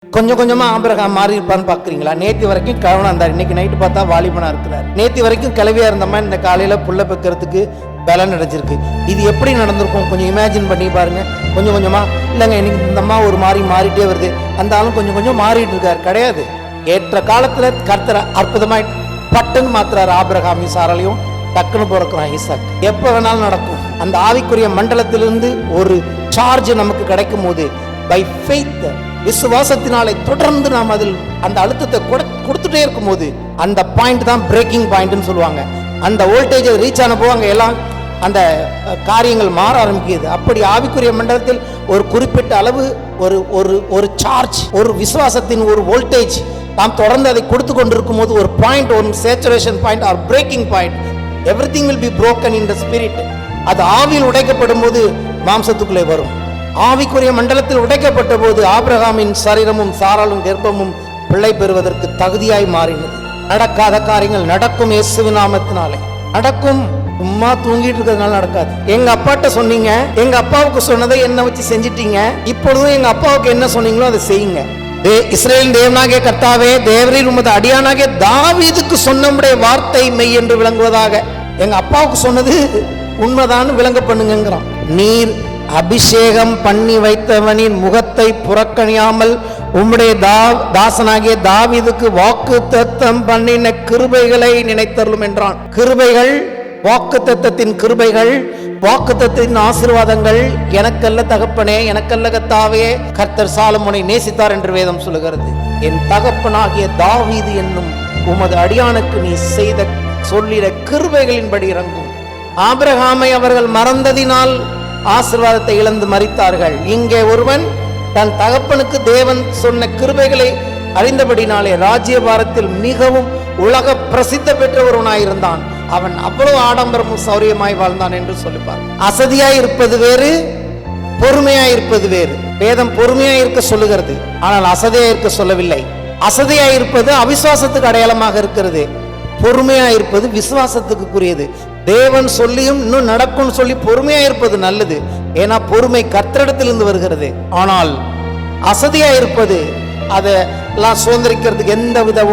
கொஞ்சம் கொஞ்சமா ஆபிரகாம் மாறி இருப்பான்னு பாக்குறீங்களா? நேத்தி வரைக்கும் கவனம் இருந்தார், இன்னைக்கு நைட்டு பார்த்தா வாலிபனா இருக்கிறார். நேத்தி வரைக்கும் கிளவியா இருந்தமா இந்த காலையில புள்ள பெக்கிறதுக்கு பலன் அடைஞ்சிருக்கு. இது எப்படி நடந்திருக்கும் கொஞ்சம் இமேஜின் பண்ணி பாருங்க. கொஞ்சம் கொஞ்சமா இல்லைங்க, இன்னைக்கு இந்த அம்மா ஒரு மாதிரி மாறிட்டே வருது, அந்த ஆளும் கொஞ்சம் கொஞ்சம் மாறிட்டு இருக்காரு. கிடையாது, ஏற்ற காலத்துல கர்த்தர் அற்புதமாய் பட்டுன்னு மாத்துறாரு. ஆபிரகாமையும் சாராலையும் டக்குன்னு பிறக்கிறான் ஈசாக். எப்ப வேணாலும் நடக்கும். அந்த ஆவிக்குரிய மண்டலத்திலிருந்து ஒரு சார்ஜ் நமக்கு கிடைக்கும் போது பை ஃபெய்த், விசுவாசத்தினாலே தொடர்ந்து நாம் அதில் அந்த அழுத்தத்தை கொடுத்துட்டே இருக்கும் போது அந்த பாயிண்ட் தான் பிரேக்கிங் பாயிண்ட்னு சொல்லுவாங்க. அந்த வோல்டேஜ் ரீச் ஆன போது அங்கே எல்லாம் அந்த காரியங்கள் மாற ஆரம்பிக்குது. அப்படி ஆவிக்குரிய மண்டலத்தில் ஒரு குறிப்பிட்ட அளவு ஒரு ஒரு ஒரு சார்ஜ், ஒரு விசுவாசத்தின் ஒரு வோல்டேஜ் நாம் தொடர்ந்து அதை கொடுத்து கொண்டிருக்கும் போது ஒரு பாயிண்ட், ஒரு saturation point or breaking point, everything will be broken in the spirit. அது ஆவியில் உடைக்கப்படும் போது மாம்சத்துக்குள்ளே வரும். ஆவிக்குரிய மண்டலத்தில் உடைக்கப்பட்ட போது ஆபிரகாமின் சரீரமும் சாராளும் கர்ப்பமும் பிள்ளை பெறுவதற்கு தகுதியாய் மாறினது. நடக்காத காரியங்கள் நடக்கும் இயேசுவின் நாமத்தினாலே நடக்கும். சும்மா தூங்கிட்டு இருக்கிறதுனால நடக்காது. எங்க அப்பாட்ட சொன்னீங்க, எங்க அப்பாவுக்கு சொன்னதை என்ன வச்சு செஞ்சிட்டீங்க, இப்பொழுதும் எங்க அப்பாவுக்கு என்ன சொன்னீங்களோ அதை செய்யுங்க. இஸ்ரேலின் தேவனாகிய கர்த்தாவே, தேவரீர் உமது அடியானாகிய தாவீதுக்கு சொன்னமுடைய வார்த்தை மெய் என்று விளங்குவதாக. எங்க அப்பாவுக்கு சொன்னது உண்மைதான் விளங்க பண்ணுங்கிறான். நீர் அபிஷேகம் பண்ணி வைத்தவனின் முகத்தை புறக்கணியாமல் உம்முடைய தாசனாகிய தாவீதுக்கு வாக்கு தத்தம் பண்ணின கிருபைகளை நினைத்தருளும் என்றான். கிருபைகள், வாக்கு தத்தத்தின் கிருபைகள், வாக்கு தத்தத்தின் ஆசீர்வாதங்கள் எனக்கல்ல தகப்பனே, எனக்கல்ல கர்த்தாவே, கர்த்தர் சாலமோனை நேசித்தார் என்று வேதம் சொல்லுகிறது. என் தகப்பனாகிய தாவீது என்னும் உமது அடியானுக்கு நீ செய்த சொல்லிட கிருபைகளின்படி இறங்கும். ஆபிரகாமை அவர்கள் மறந்ததினால் ஆசீர்வாதத்தை இழந்து மரித்தார்கள். இங்கே ஒருவன் தன் தகப்பனுக்கு தேவன் சொன்ன கிருபைகளை அறிந்தபடினாலே ராஜ்யபாரத்தில் மிகவும் உலக பிரசித்த பெற்ற ஒருவனாயிருந்தான். அவன் அவ்வளவு ஆடம்பரமும் சௌரியமாய் வாழ்ந்தான் என்று சொல்லிப்பார். அசதியாய் இருப்பது வேறு, பொறுமையாய் இருப்பது வேறு. வேதம் பொறுமையாய் இருக்க சொல்லுகிறது, ஆனால் அசதியாய் இருக்க சொல்லவில்லை. அசதியாய் இருப்பது அவிசுவாசத்துக்கு அடையாளமாக இருக்கிறது, பொறுமையாய் இருப்பது விசுவாசத்துக்குரியது. தேவன் சொல்லியும் இன்னும் நடக்கும்னு சொல்லி பொறுமையா இருப்பது நல்லது, ஏன்னா பொறுமை கர்த்தரிடத்திலிருந்து வருகிறது. ஆனால் அசதியா இருப்பது, அதெல்லாம் சுதந்திரிக்கிறதுக்கு எந்த வித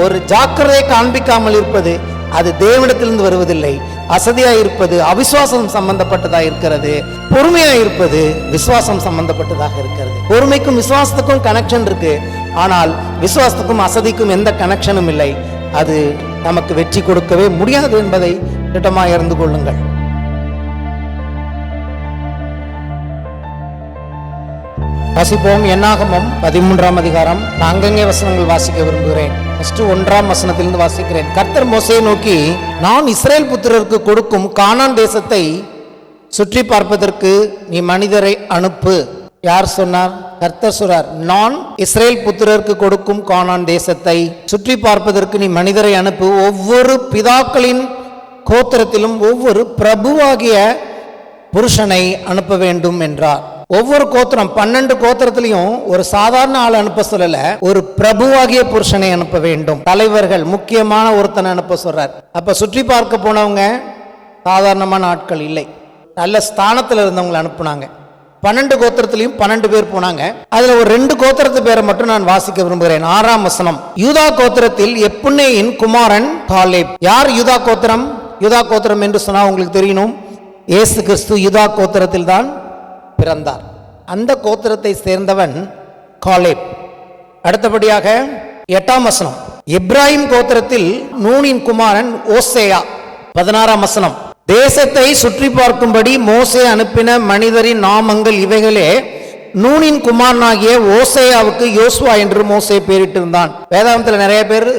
ஒரு ஜாக்கிரதையை காண்பிக்காமல் இருப்பது, அது தேவனிடத்திலிருந்து வருவதில்லை. அசதியா இருப்பது அவிசுவாசம் சம்பந்தப்பட்டதாக இருக்கிறது, பொறுமையா இருப்பது விசுவாசம் சம்பந்தப்பட்டதாக இருக்கிறது. பொறுமைக்கும் விசுவாசத்துக்கும் கனெக்ஷன் இருக்கு, ஆனால் விசுவாசத்துக்கும் அசதிக்கும் எந்த கனெக்ஷனும் இல்லை. அது நமக்கு வெற்றி கொடுக்கவே முடியாது என்பதை திட்டமாக அறிந்து கொள்ளுங்கள். வாசிப்போம். என்னாகமம் 13ஆம் அதிகாரம். நான் அங்கங்கே வசனங்கள் வாசிக்க விரும்புகிறேன். ஃபர்ஸ்ட் 1ஆம் வசனத்திலிருந்து வாசிக்கிறேன். கர்த்தர் மோசேயை நோக்கி, நான் இஸ்ரேல் புத்திரருக்கு கொடுக்கும் கானான் தேசத்தை சுற்றி பார்ப்பதற்கு நீ மனிதரை அனுப்பு. யார் சொன்னார்? கர்த்தர் சொல்றார். நான் இஸ்ரேல் புத்திரருக்கு கொடுக்கும் கானான் தேசத்தை சுற்றி பார்ப்பதற்கு நீ மனிதரை அனுப்பு. ஒவ்வொரு பிதாக்களின் கோத்திரத்திலும் ஒவ்வொரு பிரபுவாகிய புருஷனை அனுப்ப வேண்டும் என்றார். ஒவ்வொரு கோத்திரம் 12 கோத்திரத்திலையும் ஒரு சாதாரண ஆள் அனுப்ப சொல்லல, ஒரு பிரபுவாகிய புருஷனை அனுப்ப வேண்டும். தலைவர்கள், முக்கியமான ஒருத்தனை அனுப்ப சொல்றார். அப்ப சுற்றி பார்க்க போனவங்க சாதாரணமான ஆட்கள் இல்லை, நல்ல ஸ்தானத்தில் இருந்தவங்களை அனுப்புனாங்க. 12 கோத்திரத்திலையும் 12 பேர் போனாங்க. அதுல ஒரு 2 கோத்திரத்து பேரை மட்டும் நான் வாசிக்க விரும்புகிறேன். 6ஆம் வசனம். யூதா கோத்திரத்தில் எப்புன்னேயின் குமாரன் காலேப். யார் யூதா கோத்திரம்? யூதா கோத்திரம் என்று சொன்னா உங்களுக்கு தெரியணும், இயேசு கிறிஸ்து யூதா கோத்திரத்தில் தான் பிறந்தார். அந்த கோத்திரத்தை சேர்ந்தவன் காலேப். அடுத்தபடியாக 8ஆம் வசனம். எப்ராஹிம் கோத்திரத்தில் நூனின் குமாரன் ஓசேயா. 16ஆம் வசனம். தேசத்தை சுற்றி பார்க்கும்படி மோசே அனுப்பின மனிதரின் நாமங்கள் இவைகளே. நூனின் குமாரனாகிய ஓசேயாவுக்கு யோசுவா என்று மோசே பேரிட்டிருந்தான். வேதாந்தத்தில் நிறைய பேர்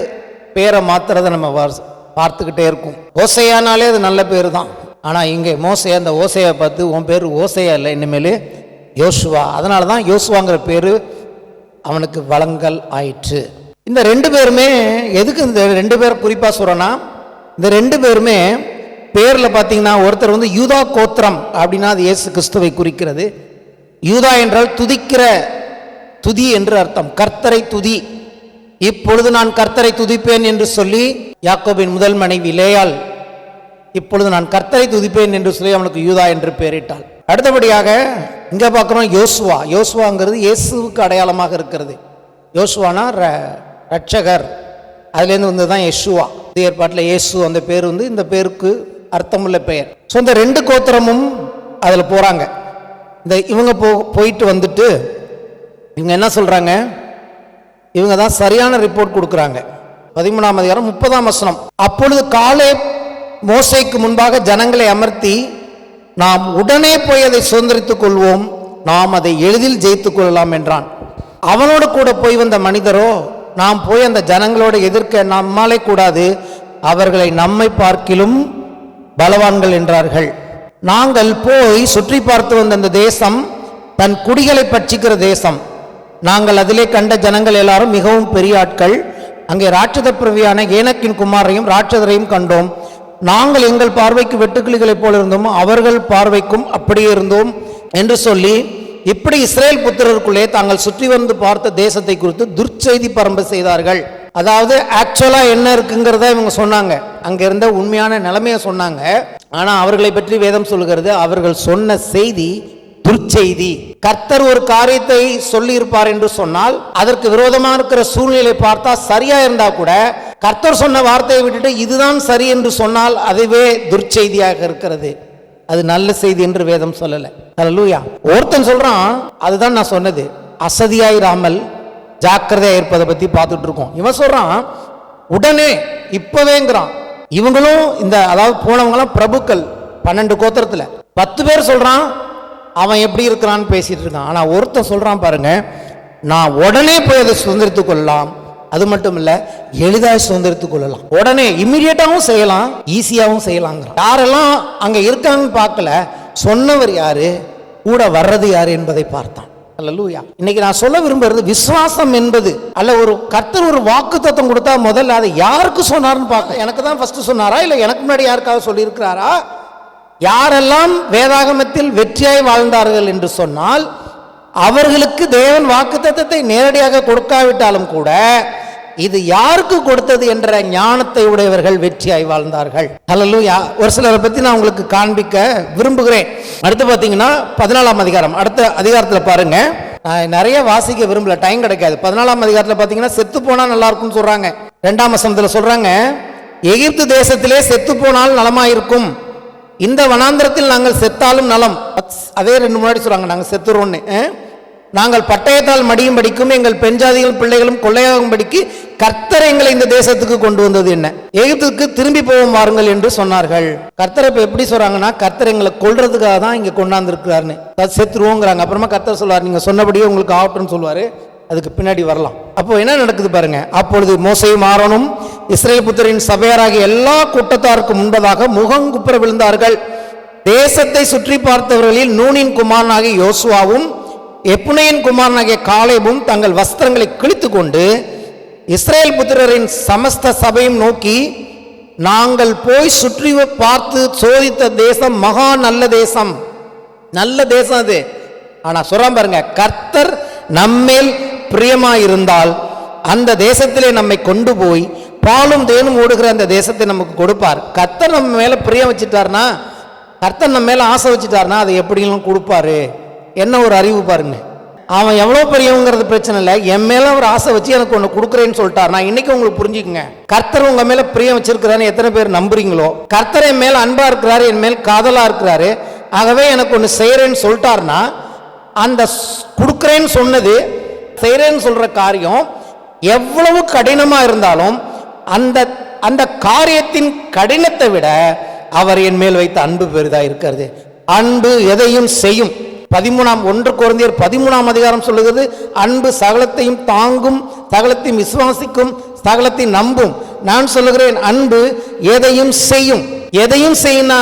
பேரை மாத்துறதை நம்ம பார்த்துக்கிட்டே இருக்கும். ஓசையானாலே அது நல்ல பேர் தான், ஆனால் இங்கே மோசே அந்த ஓசையை பார்த்து உன் பேர் ஓசையா இல்லை, இனிமேல் யோசுவா. அதனால தான் யோசுவாங்கிற பேர் அவனுக்கு வழங்கல் ஆயிற்று. இந்த 2 பேருமே எதுக்கு இந்த 2 பேர் குறிப்பாக சொல்கிறேன்னா, இந்த 2 பேருமே பேரில் பார்த்தீங்கன்னா, ஒருத்தர் வந்து யூதா கோத்திரம் அப்படின்னா அது இயேசு கிறிஸ்துவை குறிக்கிறது. யூதா என்றால் துதிக்கிற, துதி என்று அர்த்தம், கர்த்தரை துதி. இப்பொழுது நான் கர்த்தரை துதிப்பேன் என்று சொல்லி யாக்கோபின் முதல் மனைவி லேயாள் இப்பொழுது நான் கர்த்தரை துதிப்பேன் என்று சொல்லி அவனுக்கு யூதா என்று பெயரிட்டாள். அடுத்தபடியாக இங்கே பார்க்குறோம் யோசுவா. யோசுவாங்கிறது இயேசுவுக்கு அடையாளமாக இருக்கிறது. யோசுவானா ரட்சகர், அதுலேருந்து வந்து தான் யெஷுவா. புதிய ஏற்பாட்டில் இயேசு அந்த பேர் வந்து இந்த பேருக்கு அர்த்தமுள்ள பெயர். ஸோ இந்த 2 கோத்திரமும் அதில் போகிறாங்க. இவங்க போயிட்டு வந்துட்டு இவங்க என்ன சொல்கிறாங்க, இவங்க தான் சரியான ரிப்போர்ட் கொடுக்குறாங்க. 13ஆம் அதிகாரம் 30ஆம் வசனம். அப்பொழுது காலேப் மோசேக்கு முன்பாக ஜனங்களை அமர்த்தி, நாம் உடனே போய் அதை சுதந்திரித்துக் கொள்வோம், நாம் அதை எளிதில் ஜெயித்துக் கொள்ளலாம் என்றான். அவனோடு கூட போய் வந்த மனிதரோ, நாம் போய் அந்த ஜனங்களோடு எதிர்க்க நம்மாலே கூடாது, அவர்களை நம்மை பார்க்கிலும் பலவான்கள் என்றார்கள். நாங்கள் போய் சுற்றி பார்த்து வந்த அந்த தேசம் தன் குடிகளை பட்சிக்கிற தேசம். நாங்கள் அதிலே கண்ட ஜனங்கள் எல்லாரும் மிகவும் பெரிய ஆட்கள். அங்கே ராட்சத பிரவியான ஏனக்கின் குமாரையும் ராட்சதரையும் கண்டோம். நாங்கள் எங்கள் பார்வைக்கு வெட்டுக்கிளிகளைப் போல இருந்தோம், அவர்கள் பார்வைக்கும் அப்படியே இருந்தோம் என்று சொல்லி, இப்படி இஸ்ரேல் புத்திரருக்குள்ளே தாங்கள் சுற்றி வந்து பார்த்த தேசத்தை குறித்து துர்ச்செய்தி பரம்ப செய்தார்கள். அதாவது ஆக்சுவலா என்ன இருக்குங்கிறத இவங்க சொன்னாங்க, அங்க இருந்த உண்மையான நிலைமையை சொன்னாங்க. ஆனா அவர்களை பற்றி வேதம் சொல்லுகிறது, அவர்கள் சொன்ன செய்தி துர்ச்செய்தி. கர்த்தர் ஒரு காரியத்தை சொல்லி இருப்பார் என்று சொன்னால், அதற்கு விரோதமாக இருக்கிற சூழ்நிலை பார்த்தா சரியா இருந்தா கூட, கர்த்தர் சொன்ன வார்த்தையை விட்டுட்டு இதுதான் சரி என்று சொன்னால் அதுவே துர்ச்செய்தியாக இருக்கிறது. அது நல்ல செய்தி என்று வேதம் சொல்லல. அல்லேலூயா. ஒருத்தன் சொல்றான், அதுதான் நான் சொன்னது, அசதியாயிராமல் ஜாக்கிரதையா இருப்பதை பத்தி பார்த்துட்டு இருக்கோம். இவன் சொல்றான் உடனே இப்பவேங்கிறான். இவங்களும் இந்த அதாவது போனவங்களாம் பிரபுக்கள் 12 கோத்திரத்துல 10 பேர் சொல்றான் அவன் எப்படி இருக்கிறான்னு பேசிட்டு இருக்கான். ஆனா ஒருத்தன் சொல்றான் பாருங்க, நான் உடனே போய் அதை சுதந்திரித்துக் கொள்ளலாம், அது மட்டும் இல்ல எளிதாக சுதந்திரித்துக் கொள்ளலாம், உடனே இம்மிடியேட்டாவும் செய்யலாம், ஈஸியாகவும் செய்யலாம். யாரெல்லாம் அங்க இருக்காங்கன்னு பார்க்கல, சொன்னவர் யாரு, கூட வர்றது யாரு என்பதை பார்த்தான். அல்லேலூயா. இன்னைக்கு நான் சொல்ல விரும்புறது, விசுவாசம் என்பது அல்ல, ஒரு கர்த்தர் ஒரு வாக்குத்தத்தம் கொடுத்தா முதல்ல அதை யாருக்கு சொன்னார்னு பார்க்க. எனக்கு தான் ஃபர்ஸ்ட் சொன்னாரா, இல்லை எனக்கு முன்னாடி யாருக்காவது சொல்லி இருக்கிறாரா? யாரெல்லாம் வேதாகமத்தில் வெற்றியாய் வாழ்ந்தார்கள் என்று சொன்னால், அவர்களுக்கு தேவன் வாக்குத்தத்தத்தை நேரடியாக கொடுக்காவிட்டாலும் கூட இது யாருக்கு கொடுத்தது என்ற ஞானத்தை உடையவர்கள் வெற்றியாய் வாழ்ந்தார்கள். அல்லேலூயா. ஒரு சிலரை பத்தி நான் உங்களுக்கு காண்பிக்க விரும்புகிறேன். அடுத்து பார்த்தீங்கன்னா 14ஆம் அதிகாரம், அடுத்த அதிகாரத்தில் பாருங்க. நான் நிறைய வாசிக்க விரும்பல, டைம் கிடைக்காது. 14ஆம் அதிகாரத்தில் பார்த்தீங்கன்னா செத்து போனா நல்லா இருக்கும்னு சொல்றாங்க. 2ஆம் வசனத்தில் சொல்றாங்க, எகிப்து தேசத்திலே செத்து போனால் நலமாயிருக்கும், இந்த வனாந்திரத்தில் நாங்கள் செத்தாலும் நலம். அதே 2 முன்னாடி சொல்றாங்க, நாங்கள் செத்துறோன்னு. நாங்கள் பட்டயத்தால் மடியும் படிக்கும், எங்கள் பெண்ஜாதிகளும் பிள்ளைகளும் கொள்ளையாகும் படிக்கு கர்த்தர் எங்களை இந்த தேசத்துக்கு கொண்டு வந்தது என்ன, எகிப்துக்கு திரும்பி போவோம் வாருங்கள் என்று சொன்னார்கள். கர்த்தரை இப்ப எப்படி சொல்றாங்கன்னா, கர்த்தர் எங்களை கொல்றதுக்காக தான் இங்க கொண்டாந்துருக்கிறாருன்னு. செத்துருவோங்கிறாங்க. அப்புறமா கர்த்தர் சொல்வார், நீங்க சொன்னபடியே உங்களுக்கு ஆகட்டும்னு சொல்லுவாரு. அதுக்கு பின்னாடி வரலாம். அப்போ என்ன நடக்குது பாருங்க. அப்பொழுது மோசேயும் ஆரோனும் இஸ்ரேல் புத்திரரின் சபையாராகிய எல்லா கூட்டத்தாருக்கு முன்பதாக முகங்குப்புற விழுந்தார்கள். தேசத்தை சுற்றி பார்த்தவர்களில் நூனின் குமாரனாகிய யோசுவாவும் எப்புனையின் குமாரனாகிய காலேபும் தங்கள் வஸ்திரங்களை கிழித்து கொண்டு இஸ்ரேல் புத்திரரின் சமஸ்த சபையும் நோக்கி, நாங்கள் போய் சுற்றி பார்த்து சோதித்த தேசம் மகா நல்ல தேசம், நல்ல தேசம் அது. ஆனா சொல்றான் பாருங்க, கர்த்தர் நம்மேல் பிரியமாயிருந்தால் அந்த தேசத்திலே நம்மை கொண்டு போய் பாலும் தேனும் ஓடுகிற அந்த தேசத்தை நமக்கு கொடுப்பார். கர்த்தர் நம்ம மேல பிரியம் வச்சுட்டார்னா, கர்த்தர் நம்ம மேல ஆசை வச்சுட்டார்னா அதை எப்படிலாம் கொடுப்பாரு. என்ன ஒரு அறிவு பாருங்க. அவன் எவ்வளோ பெரியவங்கிறது பிரச்சனை இல்லை, என் மேல அவர் ஆசை வச்சு எனக்கு ஒன்று கொடுக்குறேன்னு சொல்லிட்டார். நான் இன்னைக்கு உங்களுக்கு புரிஞ்சுக்குங்க, கர்த்தர் உங்க மேல பிரியம் வச்சிருக்கிறான்னு எத்தனை பேர் நம்புறீங்களோ, கர்த்தர் என் மேல அன்பா இருக்கிறாரு, என் மேல் காதலா இருக்கிறாரு, ஆகவே எனக்கு ஒன்று செய்யறேன்னு சொல்லிட்டார்னா, அந்த கொடுக்குறேன்னு சொன்னது செய்யறேன்னு சொல்ற காரியம் எவ்வளவு கடினமா இருந்தாலும் அந்த அந்த காரியத்தின் கடினத்தை விட அவர் என் மேல் வைத்த அன்பு பெரிதா இருக்கிறது. அன்பு எதையும் செய்யும். 1 கொரிந்தியர் 13ஆம் அதிகாரம் சொல்லுகிறது, அன்பு சகலத்தையும் தாங்கும், சகலத்தையும் விசுவாசிக்கும், சகலத்தையும் நம்பும். நான் சொல்லுகிறேன், அன்பு எதையும் செய்யும். எதையும் செய்யினா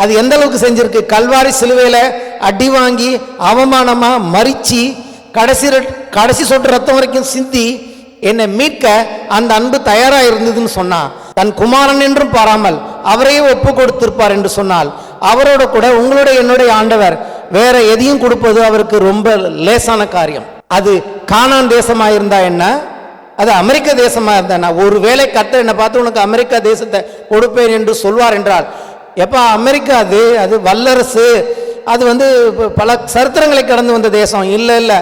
அது எந்த அளவுக்கு செஞ்சிருக்கு. கல்வாரி சிலுவையில அடி வாங்கி அவமானமா மறிச்சு கடைசி சொட்டு ரத்தம் வரைக்கும் சிந்தி என்னை மீட்க அந்த அன்பு தயாரா இருந்ததுன்னு சொன்னா, தன் குமாரன் என்றும் பாராமல் அவரையே ஒப்பு கொடுத்திருப்பார் என்று சொன்னால், அவரோட கூட உங்களுடைய என்னுடைய ஆண்டவர் வேற எதையும் கொடுப்பது அவருக்கு ரொம்ப லேசான காரியம். அது கானான் தேசமா இருந்தா என்ன, அது அமெரிக்க தேசமா இருந்தா என்ன, ஒருவேளை கர்த்தர் என்னை பார்த்து உனக்கு அமெரிக்கா தேசத்தை கொடுப்பேன் என்று சொல்வார் என்றால், எப்ப அமெரிக்கா அது வல்லரசு, அது வந்து பல சரித்திரங்களை கடந்து வந்த தேசம். இல்லை இல்லை,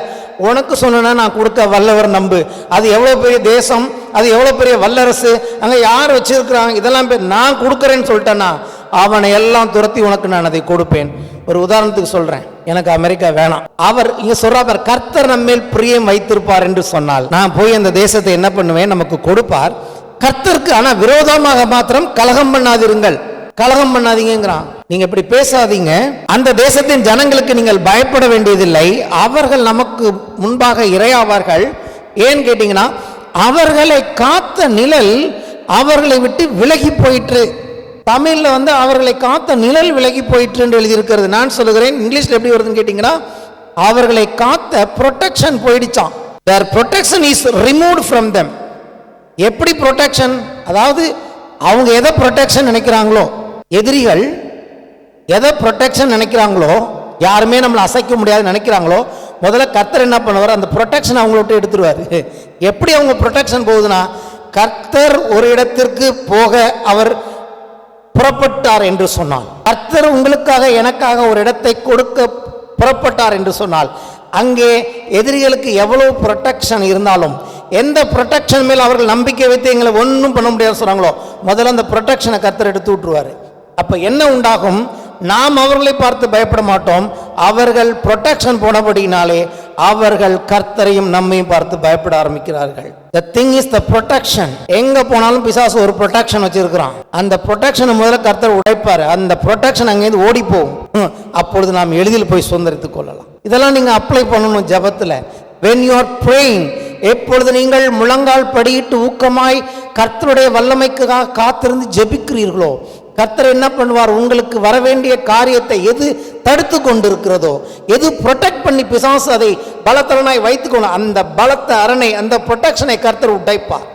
உனக்கு சொன்னா நான் கொடுக்க வல்லவர் நம்பு. அது எவ்வளோ பெரிய தேசம், அது எவ்வளோ பெரிய வல்லரசு, அங்கே யார் வச்சிருக்கிறாங்க, இதெல்லாம் நான் கொடுக்குறேன்னு சொல்லிட்டேன்னா அவனை எல்லாம் துரத்தி உனக்கு நான் அதை கொடுப்பேன். ஒரு உதாரணத்துக்கு சொல்றேன், எனக்கு அமெரிக்கா வேணாம். அவர் இங்க சொல்றார், கர்த்தர் நம்மேல் பிரியம் வைத்திருப்பார் என்று சொன்னால் நான் போய் அந்த தேசத்தை என்ன பண்ணுவேன், நமக்கு கொடுப்பார் கர்த்தருக்கு. ஆனா விரோதமாக மாத்திரம் கலகம் பண்ணாதிருங்கள், கலகம் பண்ணாதீங்கிறான். நீங்க இப்படி பேசாதீங்க. அந்த தேசத்தின் ஜனங்களுக்கு நீங்கள் பயப்பட வேண்டியதில்லை, அவர்கள் நமக்கு முன்பாக இரையாவார்கள். ஏன் கேட்டீங்கன்னா, அவர்களை காத்த நிழல் அவர்களை விட்டு விலகி போயிற்று. தமிழ்ல வந்து அவர்களை காத்த நிழல் விலகி போயிற்று என்று எழுதியிருக்கிறது. நான் சொல்லுகிறேன், இங்கிலீஷ்ல எப்படி வருதுன்னு கேட்டீங்கன்னா, அவர்களை காத்த ப்ரொடெக்ஷன் போயிடுச்சான். their protection is removed from them. எப்படி ப்ரொடெக்ஷன்? அதாவது அவங்க எதை ப்ரொடெக்ஷன் நினைக்கிறாங்களோ, எதிரிகள் எதை ப்ரொடெக்ஷன் நினைக்கிறாங்களோ, யாருமே நம்மளை அசைக்க முடியாது நினைக்கிறாங்களோ, முதல்ல கர்த்தர் என்ன பண்ணுவார், அந்த ப்ரொடெக்ஷன் அவங்கள விட்டு எடுத்துருவார். எப்படி அவங்க ப்ரொடெக்ஷன் போகுதுன்னா, கர்த்தர் ஒரு இடத்திற்கு போக அவர் புறப்பட்டார் என்று சொன்னால், கர்த்தர் உங்களுக்காக எனக்காக ஒரு இடத்தை கொடுக்க புறப்பட்டார் என்று சொன்னால், அங்கே எதிரிகளுக்கு எவ்வளவு ப்ரொடெக்ஷன் இருந்தாலும், எந்த ப்ரொடெக்ஷன் மேல் அவர்கள் நம்பிக்கை வைத்து எங்களை ஒன்றும் பண்ண முடியாது சொல்றாங்களோ, முதல்ல அந்த ப்ரொடெக்ஷனை கர்த்தர் எடுத்து விட்டுருவாரு. அப்ப என்ன உண்டாகும், நாம் அவர்களை பார்த்து பயப்பட மாட்டோம். அவர்கள் ப்ரொடெக்ஷன் போனபடினாலே அவர்கள் கர்த்தரையும் நம்மையும் பார்த்து பயப்பட ஆரம்பிக்கிறார்கள். The thing is the protection. எங்க போனாலும் பிசாசு ஒரு ப்ரொடெக்ஷன் வச்சிருக்கிறான். அந்த ப்ரொடெக்ஷனை முதல்ல கர்த்தர் உடைப்பாரு. அந்த ப்ரொடெக்ஷன் அங்கேருந்து ஓடி போகும். அப்பொழுது நாம் எளிதில் போய் சுதந்திரித்துக் கொள்ளலாம். இதெல்லாம் நீங்க அப்ளை பண்ணணும் ஜபத்துல. when you are praying, எப்பொழுது நீங்கள் முழங்கால் படியிட்டு ஊக்கமாய் கர்த்தருடைய வல்லமைக்காக காத்திருந்து ஜெபிக்கிறீர்களோ, கர்த்தர் என்ன பண்ணுவார், உங்களுக்கு வர வேண்டிய காரியத்தை எது தடுத்து கொண்டிருக்கிறதோ, எது ப்ரொடெக்ட் பண்ணி பிசாசு அதை பலத்தரனாய் வைத்துக்கணும், அந்த பலத்த அரணை, அந்த ப்ரொடெக்ஷனை கர்த்தர் உடைப்பார்.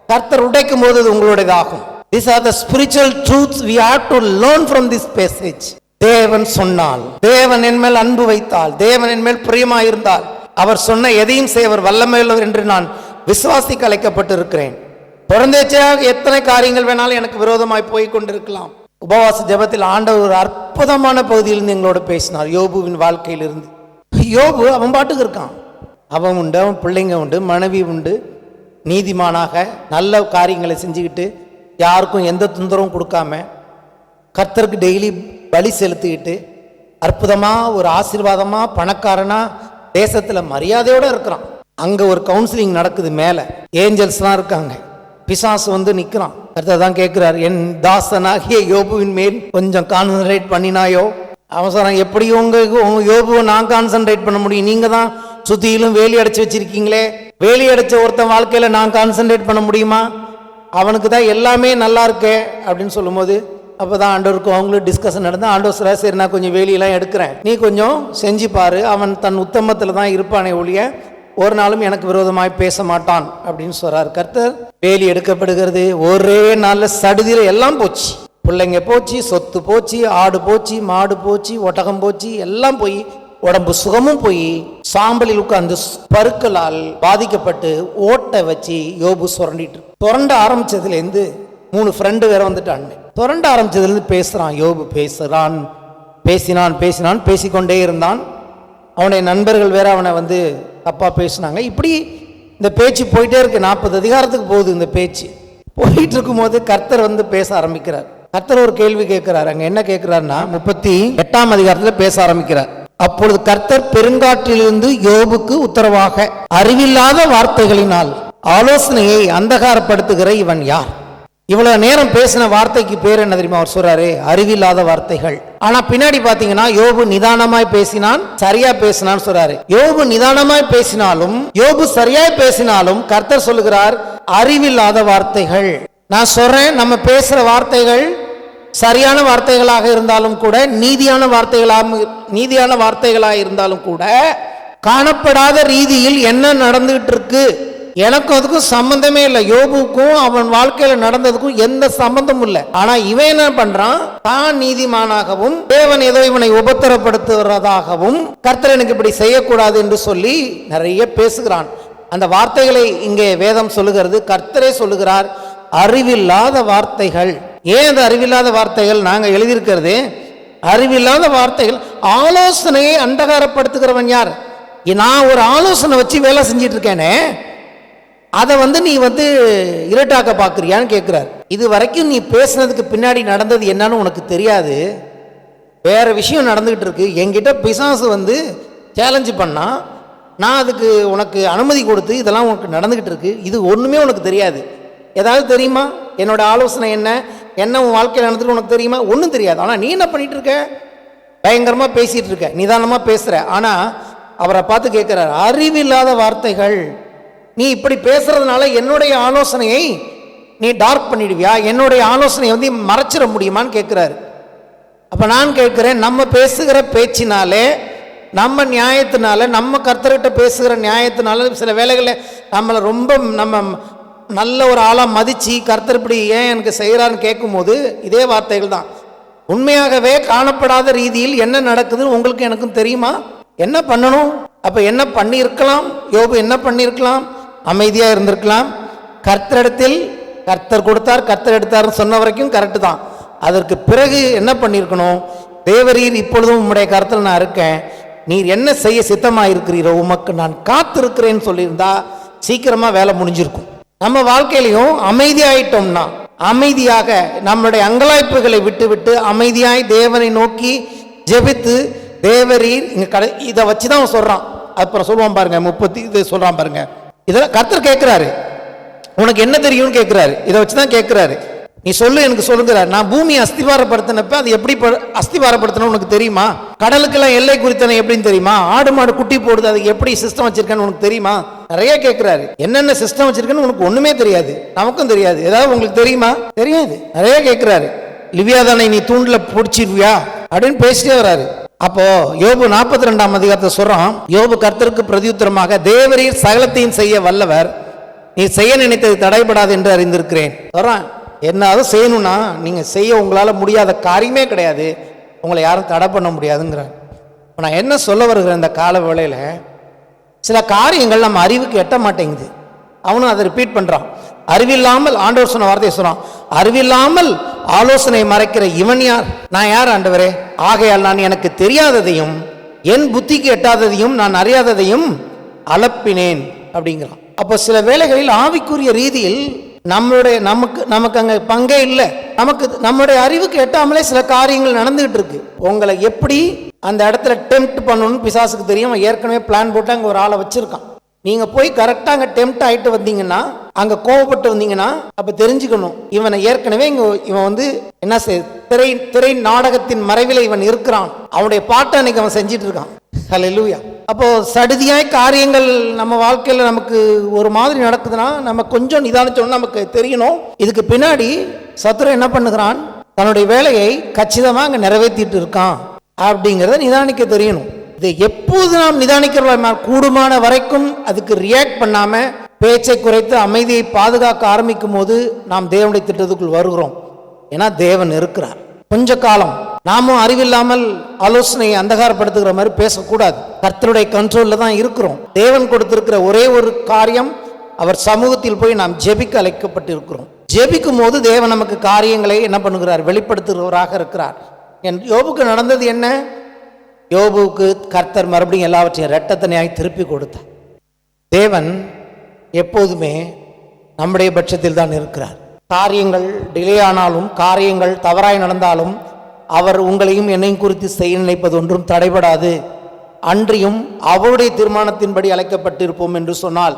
கர்த்தர் உடைக்கும் போது அது உங்களுடையதாகும். These are the spiritual truths we have to learn from this passage. தேவன் சொன்னால், தேவன் என் மேல் அன்பு வைத்தால், தேவன் என் மேல் பிரியமாயிருந்தால், அவர் சொன்ன எதையும் செய்வர் வல்லமையுள்ளவர் என்று நான் விசுவாசிக்க அழைக்கப்பட்டிருக்கிறேன். பிறந்தேச்சையாக எத்தனை காரியங்கள் வேணாலும் எனக்கு விரோதமாய் போய் கொண்டிருக்கலாம். உபவாச ஜெபத்தில் ஆண்டவர் ஒரு அற்புதமான பகுதியிலிருந்து எங்களோட பேசினார். யோபுவின் வாழ்க்கையிலிருந்து. யோபு அவன் பாட்டுக்கு இருக்கான், அவன் உண்டு, அவன் பிள்ளைங்க உண்டு, மனைவி உண்டு, நீதிமானாக நல்ல காரியங்களை செஞ்சுக்கிட்டு யாருக்கும் எந்த தொந்தரவும் கொடுக்காம கர்த்தருக்கு டெய்லி பலி செலுத்திக்கிட்டு அற்புதமாக ஒரு ஆசீர்வாதமாக பணக்காரனா தேசத்தில் மரியாதையோடு இருக்கிறான். அங்கே ஒரு கவுன்சிலிங் நடக்குது, மேலே ஏஞ்சல்ஸ்லாம் இருக்காங்க, பிசாசு வந்து நிற்கிறான். கர்த்தர் தான் கேட்குறாரு, என் தாசனாகிய யோபுவின் மேல் கொஞ்சம் கான்சன்ட்ரேட் பண்ணினாயோ? அவசரம் எப்படி உங்க யோபுவை நான் கான்சன்ட்ரேட் பண்ண முடியும்? நீங்க தான் சுத்தியிலும் வேலி அடைச்சு வச்சிருக்கீங்களே. வேலி அடைச்ச ஒருத்தன் வாழ்க்கையில நான் கான்சன்ட்ரேட் பண்ண முடியுமா? அவனுக்கு தான் எல்லாமே நல்லா இருக்கே அப்படின்னு சொல்லும்போது, அப்போதான் ஆண்டவருக்கும் அவங்களும் டிஸ்கஷன் நடந்து, ஆண்டவர் சொல்ல, சரி நான் கொஞ்சம் வேலியெல்லாம் எடுக்கிறேன், நீ கொஞ்சம் செஞ்சு பாரு, அவன் தன் உத்தமத்தில் தான் இருப்பானே ஒழிய ஒரு நாளும் எனக்கு விரோதமாய் பேச மாட்டான் அப்படின்னு சொல்றார் கர்த்தர். வேலி எடுக்கப்படுகிறது. ஒரே நாள்ல சடுதியில எல்லாம் போச்சு. பிள்ளைங்க போச்சு, சொத்து போச்சு, ஆடு போச்சு, மாடு போச்சு, ஒட்டகம் போச்சு, எல்லாம் போய் உடம்பு சுகமும் போய் சாம்பலில் உட்கார்ந்து பருக்களால் பாதிக்கப்பட்டு ஓட்டை வச்சு யோபு சுரண்டிட்டு, சுரண்ட ஆரம்பிச்சதுலேருந்து 3 ஃப்ரெண்டு வேற வந்துட்டாங்க. சுரண்ட ஆரம்பிச்சதுலேருந்து பேசுறான் யோபு, பேசினான் பேசிக்கொண்டே இருந்தான். அவனுடைய நண்பர்கள் வேற அவனை வந்து தப்பா பேசினாங்க. இப்படி இந்த பேச்சு போயிட்டே இருக்கு. 40 அதிகாரத்துக்கு போகுது இந்த பேச்சு. போயிட்டு இருக்கும் போது கர்த்தர் வந்து பேச ஆரம்பிக்கிறார். கர்த்தர் ஒரு கேள்வி கேட்கிறார். அங்க என்ன கேட்கிறாருன்னா 38ஆம் அதிகாரத்துல பேச ஆரம்பிக்கிறார். அப்பொழுது கர்த்தர் பெருங்காற்றிலிருந்து யோபுக்கு உத்தரவாக, அறிவில்லாத வார்த்தைகளினால் ஆலோசனையை அந்தகாரப்படுத்துகிற இவன் யார்? இவ்வளவு நேரம் பேசின வார்த்தைக்கு பேர் என்ன தெரியுமா? அவர் சொல்றாரு, அறிவில்லாத வார்த்தைகள். ஆனா பின்னாடி பாத்தீங்கன்னா யோபு நிதானமாய் பேசினான், சரியா பேசினான்னு சொல்றாரு. யோபு நிதானமாய் பேசினாலும், யோபு சரியாய் பேசினாலும் கர்த்தர் சொல்லுகிறார் அறிவில்லாத வார்த்தைகள். நான் சொல்றேன், நம்ம பேசுற வார்த்தைகள் சரியான வார்த்தைகளாக இருந்தாலும் கூட, நீதியான வார்த்தைகளாக இருந்தாலும் கூட, காணப்படாத ரீதியில் என்ன நடந்துகிட்டு இருக்கு எனக்கும் அதுக்கும் சம்பந்தமே இல்லை. யோபுக்கும் அவன் வாழ்க்கையில நடந்ததுக்கும் எந்த சம்பந்தமும் இல்லை. ஆனா இவன் என்ன பண்றான், தான் நீதிமானாகவும் தேவன் ஏதோ இவனை உபத்திரப்படுத்துவதாகவும் கர்த்தர் எனக்கு இப்படி செய்யக்கூடாது என்று சொல்லி நிறைய பேசுகிறான். அந்த வார்த்தைகளை இங்கே வேதம் சொல்லுகிறது, கர்த்தரே சொல்லுகிறார் அறிவில்லாத வார்த்தைகள். ஏன் அந்த அறிவில்லாத வார்த்தைகள்? நாங்க எழுதியிருக்கிறது அறிவில்லாத வார்த்தைகள். ஆலோசனையை அந்தகாரப்படுத்துகிறவன் யார்? நான் ஒரு ஆலோசனை வச்சு வேலை செஞ்சிட்டு இருக்கேனே, அதை நீ இருட்டாக்க பார்க்குறியான்னு கேட்குறாரு. இது வரைக்கும் நீ பேசுனதுக்கு பின்னாடி நடந்தது என்னன்னு உனக்கு தெரியாது, வேற விஷயம் நடந்துகிட்டு இருக்கு. என்கிட்ட பிசாசு சேலஞ்சு பண்ணா, நான் அதுக்கு உனக்கு அனுமதி கொடுத்து இதெல்லாம் உனக்கு நடந்துகிட்டு இருக்கு, இது ஒன்றுமே உனக்கு தெரியாது. ஏதாவது தெரியுமா? என்னோட ஆலோசனை என்ன உன் வாழ்க்கையில் நடந்துட்டு உனக்கு தெரியுமா? ஒன்றும் தெரியாது. ஆனால் நீ என்ன பண்ணிட்டு இருக்க? பயங்கரமாக பேசிகிட்டு இருக்க, நிதானமாக பேசுகிற. ஆனால் அவரை பார்த்து கேட்குறாரு, அறிவில்லாத வார்த்தைகள், நீ இப்படி பேசுறதுனால என்னுடைய ஆலோசனையை நீ டார்க் பண்ணிடுவியா? என்னுடைய ஆலோசனையை மறைச்சிட முடியுமான்னு கேட்குறாரு. அப்போ நான் கேட்குறேன், நம்ம பேசுகிற பேச்சினாலே, நம்ம நியாயத்தினால, நம்ம கர்த்தர்கிட்ட பேசுகிற நியாயத்தினால சில வேளைகளில் நம்மளை ரொம்ப நம்ம நல்ல ஒரு ஆளாக மதித்து கர்த்தர் இப்படி ஏன் எனக்கு செய்கிறான்னு கேட்கும்போது இதே வார்த்தைகள் தான். உண்மையாகவே காணப்படாத ரீதியில் என்ன நடக்குதுன்னு உங்களுக்கு எனக்கும் தெரியுமா? என்ன பண்ணணும்? அப்போ என்ன பண்ணியிருக்கலாம்? யோபு என்ன பண்ணியிருக்கலாம்? அமைதியாக இருந்திருக்கலாம். கர்த்தரிடத்தில் கர்த்தர் கொடுத்தார், கர்த்தர் எடுத்தார்னு சொன்ன வரைக்கும் கரெக்டு தான். அதற்கு பிறகு என்ன பண்ணியிருக்கணும்? தேவரீர் இப்பொழுதும் உம்முடைய கருத்தில் நான் இருக்கேன், நீர் என்ன செய்ய சித்தமாக இருக்கிறீரோ உமக்கு நான் காத்திருக்கிறேன்னு சொல்லியிருந்தா சீக்கிரமாக வேலை முடிஞ்சிருக்கும். நம்ம வாழ்க்கையிலையும் அமைதியாயிட்டோம்னா, அமைதியாக நம்மளுடைய அங்கலாய்ப்புகளை விட்டு விட்டு அமைதியாய் தேவனை நோக்கி ஜெபித்து, தேவரீர் இங்கே இதை வச்சு தான் சொல்கிறான். அப்புறம் சொல்லுவான் பாருங்க, 30 இது சொல்கிறான் பாருங்க. இதெல்லாம் கர்த்தர் கேட்குறாரு, உனக்கு என்ன தெரியும்னு கேட்குறாரு. இதை வச்சு தான் கேட்குறாரு, நீ சொல்லு எனக்கு சொல்லுங்கிறார். நான் பூமியை அஸ்திவாரப்படுத்தினப்ப அது எப்படி அஸ்திவாரப்படுத்தணும் உனக்கு தெரியுமா? கடலுக்கெல்லாம் எல்லை குறித்தன எப்படின்னு தெரியுமா? ஆடு மாடு குட்டி போடுது, அதுக்கு எப்படி சிஸ்டம் வச்சிருக்கேன்னு உனக்கு தெரியுமா? நிறைய கேட்கிறாரு. என்னென்ன சிஸ்டம் வச்சிருக்கேன்னு உனக்கு ஒண்ணுமே தெரியாது, நமக்கும் தெரியாது. ஏதாவது உங்களுக்கு தெரியுமா? தெரியாது. நிறைய கேட்கிறாரு. லிவியாதானை நீ தூண்டில பிடிச்சிருவியா அப்படின்னு பேசிட்டே வராரு. அப்போ யோபு 42ஆம் அதிகாரத்தை சொல்றான். யோபு கர்த்தருக்கு பிரதியுத்தரமாக, தேவரீர் சகலத்தையும் செய்ய வல்லவர், நீ செய்ய நினைத்தது தடைபடாது என்று அறிந்திருக்கிறேன் சொல்றான். என்னாவது செய்யணும்னா நீங்க செய்ய உங்களால முடியாத காரியமே கிடையாது, உங்களை யாரும் தடை பண்ண முடியாதுங்கிறார். நான் என்ன சொல்ல வருகிறேன், இந்த கால வேளையில சில காரியங்கள் நம்ம அறிவுக்கு எட்ட மாட்டேங்குது. அவனும் அதை ரிப்பீட் பண்றான். அறிவில்லாமல், ஆண்டவர் சொன்ன வார்த்தையை சொல்றான், அறிவில்லாமல் ஆலோசனை மறைக்கிற இவன் யார்? நான் யார் ஆண்டவரே? ஆகையால் நான் எனக்கு தெரியாததையும் என் புத்திக்கு எட்டாததையும் நான் அறியாததையும் அலப்பினேன் அப்படிங்கிறான். அப்போ சில வேளைகளில் ஆவிக்குரிய ரீதியில் நமக்கு அங்கே பங்கே இல்லை. நம்முடைய அறிவுக்கு எட்டாமலே சில காரியங்கள் நடந்துகிட்டு இருக்கு. உங்களை எப்படி அந்த இடத்துல டெம்ப்ட் பண்ணணும்னு பிசாசுக்கு தெரியும். ஏற்கனவே பிளான் போட்டு அங்கே ஒரு ஆளை வச்சிருக்கான். நீங்க போய் கரெக்டா அங்கே டெம்ப்ட் ஆயிட்டு வந்தீங்கன்னா, அங்க கோவப்பட்டு வந்தீங்கன்னா, அப்ப தெரிஞ்சுக்கணும் இவனை ஏற்கனவே இவன் என்ன திரை நாடகத்தின் மறைவில் இவன் இருக்கிறான். அவனுடைய பாட்டை அன்னைக்கு அவன் செஞ்சிட்டு இருக்கான். ஹல்லேலூயா. அப்போ சடுதியாய் காரியங்கள் நம்ம வாழ்க்கையில் நமக்கு ஒரு மாதிரி நடக்குதுன்னா நம்ம கொஞ்சம் நிதானிச்சோம்னா நமக்கு தெரியணும், இதுக்கு பின்னாடி சத்துரு என்ன பண்ணுகிறான், தன்னுடைய வேலையை கச்சிதமாக அங்கே நிறைவேற்றிட்டு இருக்கான் அப்படிங்கிறத நிதானிக்க தெரியணும். இதை எப்போது நாம் நிதானிக்கிற கூடுமான வரைக்கும் அதுக்கு ரியாக்ட் பண்ணாம பேச்சை குறைத்து அமைதியை பாதுகாக்க ஆரம்பிக்கும் போது நாம் தேவனுடைய திட்டத்துக்குள் வருகிறோம். ஏன்னா தேவன் இருக்கிறார். கொஞ்ச காலம் நாமும் அறிவில்லாமல் ஆலோசனையை அந்தகாரப்படுத்துகிற மாதிரி பேசக்கூடாது. கர்த்தருடைய கண்ட்ரோல்ல தான் இருக்கிறோம். தேவன் கொடுத்திருக்கிற ஒரே ஒரு காரியம், அவர் சமூகத்தில் போய் நாம் ஜெபிக்க அழைக்கப்பட்டிருக்கிறோம். ஜெபிக்கும் போது தேவன் நமக்கு காரியங்களை என்ன பண்ணுகிறார், வெளிப்படுத்துகிறவராக இருக்கிறார். யோபுக்கு நடந்தது என்ன? யோபுக்கு கர்த்தர் மறுபடியும் எல்லாவற்றையும் இரட்டத்தனையாய் திருப்பி கொடுத்தார். தேவன் எப்போதுமே நம்முடைய பட்சத்தில் தான் இருக்கிறார். காரியங்கள் டிலே ஆனாலும், காரியங்கள் தவறாய் நடந்தாலும், அவர் உங்களையும் என்னையும் குறித்து செய்ய நினைப்பது ஒன்றும் தடைபடாது. அன்றியும் அவருடைய தீர்மானத்தின்படி அழைக்கப்பட்டிருப்போம் என்று சொன்னால்,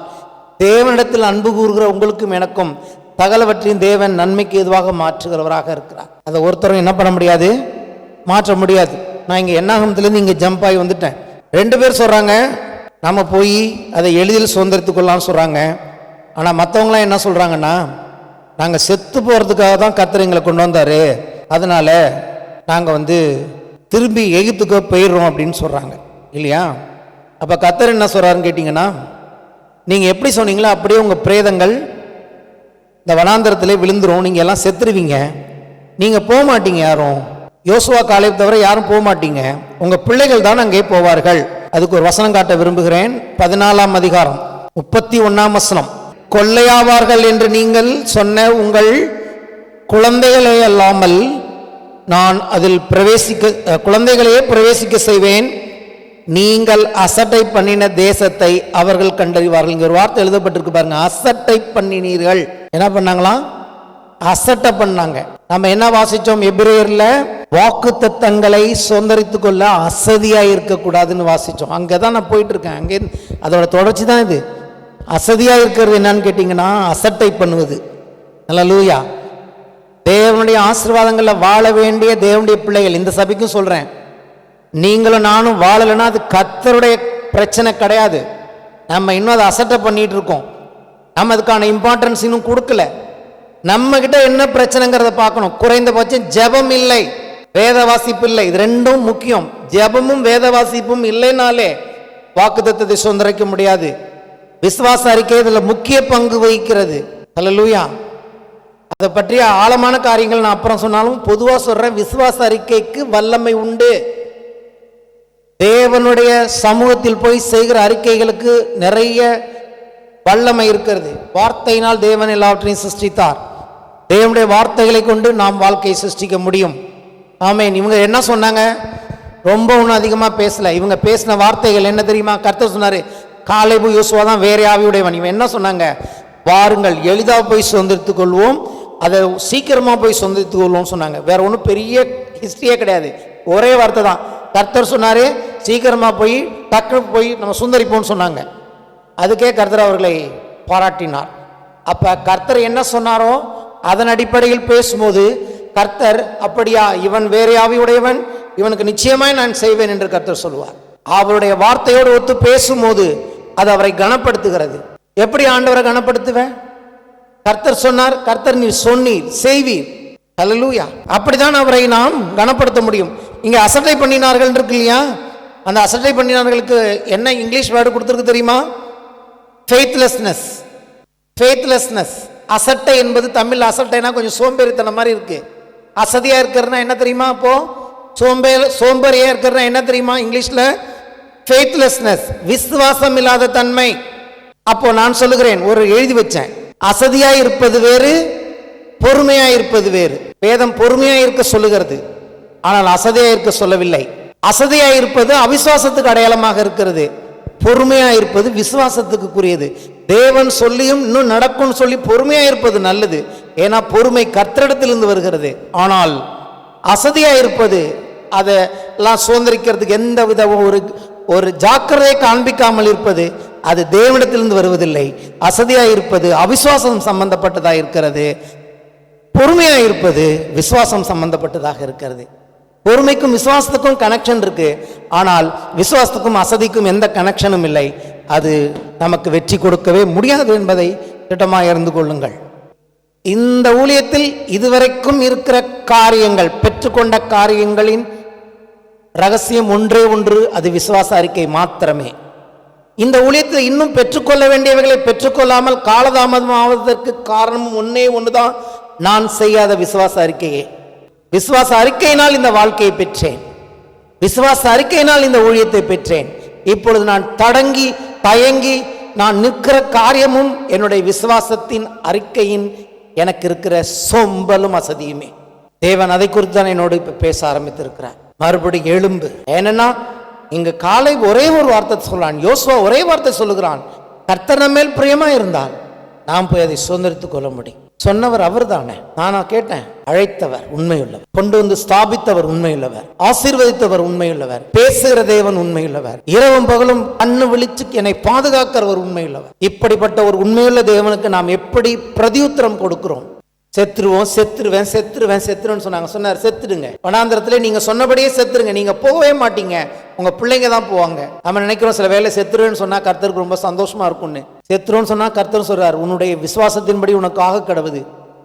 தேவனிடத்தில் அன்பு கூறுகிற உங்களுக்கும் எனக்கும் சகலவற்றையும் தேவன் நன்மைக்கு எதுவாக மாற்றுகிறவராக இருக்கிறார். அதை ஒருத்தரும் என்ன பண்ண முடியாது, மாற்ற முடியாது. நான் இங்கே என்னாகமத்திலேருந்து இங்கே ஜம்ப் ஆகி வந்துட்டேன். 2 பேர் சொல்கிறாங்க நம்ம போய் அதை எளிதில் சுதந்திரத்துக் கொள்ளலாம்னு சொல்கிறாங்க. ஆனால் மற்றவங்களாம் என்ன சொல்கிறாங்கன்னா, நாங்கள் செத்து போகிறதுக்காக தான் கர்த்தர் எங்களை கொண்டு வந்தார், அதனால் நாங்கள் திரும்பி எகிப்துக்கு போயிடுறோம் அப்படின்னு சொல்கிறாங்க இல்லையா? அப்போ கர்த்தர் என்ன சொல்கிறாருன்னு கேட்டிங்கன்னா, நீங்கள் எப்படி சொன்னீங்களோ அப்படியே உங்கள் பிரேதங்கள் இந்த வனாந்தரத்தில் விழுந்துரும், நீங்கள் எல்லாம் செத்துருவீங்க, நீங்கள் போக மாட்டீங்க யாரும். யோசுவா காலேப் தவிர யாரும் போக மாட்டீங்க, உங்கள் பிள்ளைகள் தான் அங்கே போவார்கள். அதுக்கு ஒரு வசனம் காட்ட விரும்புகிறேன். 14ஆம் அதிகாரம் 31ஆம் வசனம். கொள்ளையாவார்கள் என்று நீங்கள் சொன்ன உங்கள் குழந்தைகளே அல்லாமல் நான் அதில் குழந்தைகளையே பிரவேசிக்க செய்வேன், நீங்கள் அசட்டை பண்ணின தேசத்தை அவர்கள் கண்டறிவார்கள். இங்க ஒரு வார்த்தை எழுதப்பட்டிருக்கு பாருங்க, அசட்டை பண்ணினீர்கள். என்ன பண்ணாங்களாம்? அசட்டை பண்ணாங்க. நம்ம என்ன வாசிச்சோம்? எபிரேயர்ல வாக்குத்தத்தங்களை சுதந்தரித்துக் கொள்ள அசதியா இருக்கக்கூடாதுன்னு வாசிச்சோம். அங்கதான் நான் போயிட்டு இருக்கேன். அங்கே அதோட தொடர்ச்சி தான் இது. அசதியா இருக்கிறது என்னன்னு கேட்டீங்கன்னா அசட்டை பண்ணுவது. அல்லேலூயா. தேவனுடைய ஆசீர்வாதங்கள்ல வாழ வேண்டிய தேவனுடைய பிள்ளைகள், இந்த சபைக்கும் சொல்றேன், நீங்களும் நானும் வாழலைன்னா அது கர்த்தருடைய பிரச்சனை கிடையாது. நம்ம இன்னும் அதை அசட்டை பண்ணிட்டு இருக்கோம். நம்ம அதுக்கான இம்பார்ட்டன்ஸ் இன்னும் கொடுக்கல. நம்ம கிட்ட என்ன பிரச்சனைங்கிறத பார்க்கணும். குறைந்தபட்சம் ஜெபம் இல்லை, வேத வாசிப்பு இல்லை. இது ரெண்டும் முக்கியம். ஜெபமும் வேத வாசிப்பும் இல்லைனாலே வாக்குத்தத்தத்தை சுதந்திரிக்க முடியாது. விசுவாச அறிக்கை இதில் முக்கிய பங்கு வகிக்கிறது. அல்லேலூயா. அதை பற்றிய ஆழமான காரியங்கள் நான் அப்புறம் சொன்னாலும் பொதுவாக சொல்றேன், விசுவாச அறிக்கைக்கு வல்லமை உண்டு. தேவனுடைய சமூகத்தில் போய் செய்கிற அறிக்கைகளுக்கு நிறைய வல்லமை இருக்கிறது. வார்த்தையினால் தேவன் எல்லாவற்றையும் சிருஷ்டித்தார். தேவனுடைய வார்த்தைகளை கொண்டு நாம் வாழ்க்கையை சிருஷ்டிக்க முடியும். ஆமென். இவங்க என்ன சொன்னாங்க? ரொம்ப ஒன்றும் அதிகமாக பேசல. இவங்க பேசின வார்த்தைகள் என்ன தெரியுமா? கர்த்தர் சொன்னாரு, காலேபு யோசுவா தான் வேற ஆவியுடையவன். இவன் என்ன சொன்னாங்க? வாருங்கள், எளிதாக போய் சுதந்திரித்துக் கொள்வோம், அதை சீக்கிரமாக போய் சுதந்திரித்துக் கொள்வோம் சொன்னாங்க. வேற ஒன்றும் பெரிய ஹிஸ்டரியே கிடையாது. ஒரே வார்த்தை தான். கர்த்தர் சொன்னாரு, சீக்கிரமாக போய் டக்கு போய் நம்ம சுந்தரிப்போம்னு சொன்னாங்க. அதுக்கே கர்த்தர் அவர்களை பாராட்டினார். அப்ப கர்த்தர் என்ன சொன்னாரோ அதன் அடிப்படையில் பேசும்போது கர்த்தர், அப்படியா இவன் வேற ஆவியுடையவன், இவனுக்கு நிச்சயமாய் நான் செய்வேன் என்று கர்த்தர் சொல்லுவார். அவருடைய வார்த்தையோடு ஒத்து பேசும்போது அது அவரை கனப்படுத்துகிறது. எப்படி ஆண்டவரை கனப்படுத்துவேன்? கர்த்தர் சொன்னார், கர்த்தர் நீர் சொன்னீர் செய்வீர். அல்லேலூயா. அப்படிதான் அவரை நாம் கனப்படுத்த முடியும். இங்க அசட்டை பண்ணினார்கள் இருக்கு இல்லையா? அந்த அசட்டை பண்ணினார்களுக்கு என்ன இங்கிலீஷ் வேர்டு கொடுத்துருக்கு தெரியுமா? ஃபெய்த்லெஸ்னஸ். ஃபெய்த்லெஸ்னஸ். அசட்டை என்பது தமிழ் அசட்டைனா கொஞ்சம் சோம்பேறித்தனம் மாதிரி இருக்கு. அசதியா இருக்கிறதுனா என்ன தெரியுமா? அப்போ சோம்பேறியா இருக்கிறதுனா என்ன தெரியுமா? இங்கிலீஷ்ல ஃபெய்த்லெஸ்னஸ், விசுவாசம் இல்லாத தன்மை. அப்போ நான் சொல்லுகிறேன், ஒரு எழுதி வச்சேன், அசதியா இருப்பது வேறு, பொறுமையா இருப்பது வேறு. வேதம் பொறுமையா இருக்க சொல்லுகிறது, ஆனால் அசதியா இருக்க சொல்லவில்லை. அசதியா இருப்பது அவிசுவாசத்துக்கு அடையாளமாக இருக்கிறது, பொறுமையா இருப்பது விசுவாசத்துக்கு கூறியது. தேவன் சொல்லியும் இன்னும் நடக்கும்னு சொல்லி பொறுமையா இருப்பது நல்லது, ஏன்னா பொறுமை கர்த்தரிடத்திலிருந்து வருகிறது. ஆனால் அசதியா இருப்பது, அதெல்லாம் சுதந்திரிக்கிறதுக்கு எந்த வித ஒரு ஜாக்கிரதையை காண்பிக்காமல் இருப்பது, அது தேவனிடத்திலிருந்து வருவதில்லை. அசதியா இருப்பது அவிசுவாசம் சம்பந்தப்பட்டதாக இருக்கிறது, பொறுமையா இருப்பது விசுவாசம் சம்பந்தப்பட்டதாக இருக்கிறது. பொறுமைக்கும் விசுவாசத்துக்கும் கனெக்ஷன் இருக்கு, ஆனால் விசுவாசத்துக்கும் அசதிக்கும் எந்த கனெக்ஷனும் இல்லை. அது நமக்கு வெற்றி கொடுக்கவே முடியாது என்பதை திட்டமாக அறிந்து கொள்ளுங்கள். இந்த ஊழியத்தில் இதுவரைக்கும் இருக்கிற காரியங்கள், பெற்றுக்கொண்ட காரியங்களின் ரகசியம் ஒன்றே ஒன்று, அது விசுவாச அறிக்கை மாத்திரமே. இந்த ஊழியத்தில் இன்னும் பெற்றுக்கொள்ள வேண்டியவைகளை பெற்றுக்கொள்ளாமல் காலதாமதம் ஆவதற்கு காரணம் ஒன்னே ஒன்றுதான், நான் செய்யாத விசுவாச அறிக்கையே. விசுவாச அறிக்கையினால் இந்த வாழ்க்கையை பெற்றேன், விசுவாச அறிக்கையினால் இந்த ஊழியத்தை பெற்றேன். இப்பொழுது நான் தயங்கி நான் நிற்கிற காரியமும் என்னுடைய விசுவாசத்தின் அறிக்கையின் எனக்கு இருக்கிற சோம்பலும் அசதியுமே. தேவன் அதை குறித்து தான் என்னோடு இப்ப பேச ஆரம்பித்திருக்கிறார். மறுபடியும் எழும்பு. ஏன்னா இங்க காலை ஒரே ஒரு வார்த்தை சொல்றான், யோசுவா ஒரே வார்த்தை சொல்லுகிறான், கர்த்தர் நம்ம மேல் பிரியமா இருந்தால் நாம் போய் அதை சுதந்திரித்துக் கொள்ள முடியும். சொன்னவர் அவர் தானே. நானா கேட்டேன்? அழைத்தவர் உண்மையுள்ளவர், கொண்டு வந்து ஸ்தாபித்தவர் உண்மையுள்ளவர், ஆசீர்வதித்தவர் உண்மையுள்ளவர், பேசுகிற தேவன் உண்மையுள்ளவர், இரவும் பகலும் கண்ணு விழிச்சு என்னை பாதுகாக்கிறவர் உண்மையுள்ளவர். இப்படிப்பட்ட ஒரு உண்மையுள்ள தேவனுக்கு நாம் எப்படி பிரதியுத்தரம் கொடுக்கிறோம்? செத்துருவேன் சொன்னாங்க. சொன்னார், செத்துடுங்க, வனாந்திரத்திலே நீங்க சொன்னபடியே செத்துருங்க, நீங்க போகவே மாட்டீங்க, உங்க பிள்ளைங்க தான் போவாங்க. நம்ம நினைக்கிறோம் சில வேலை செத்துருன்னு சொன்னா கர்த்தருக்கு ரொம்ப சந்தோஷமா இருக்கும்னு. செத்துருன்னு சொன்னா கர்த்தர் சொல்றார், உன்னுடைய விசுவாசத்தின்படி உனக்கு ஆக கடவுது,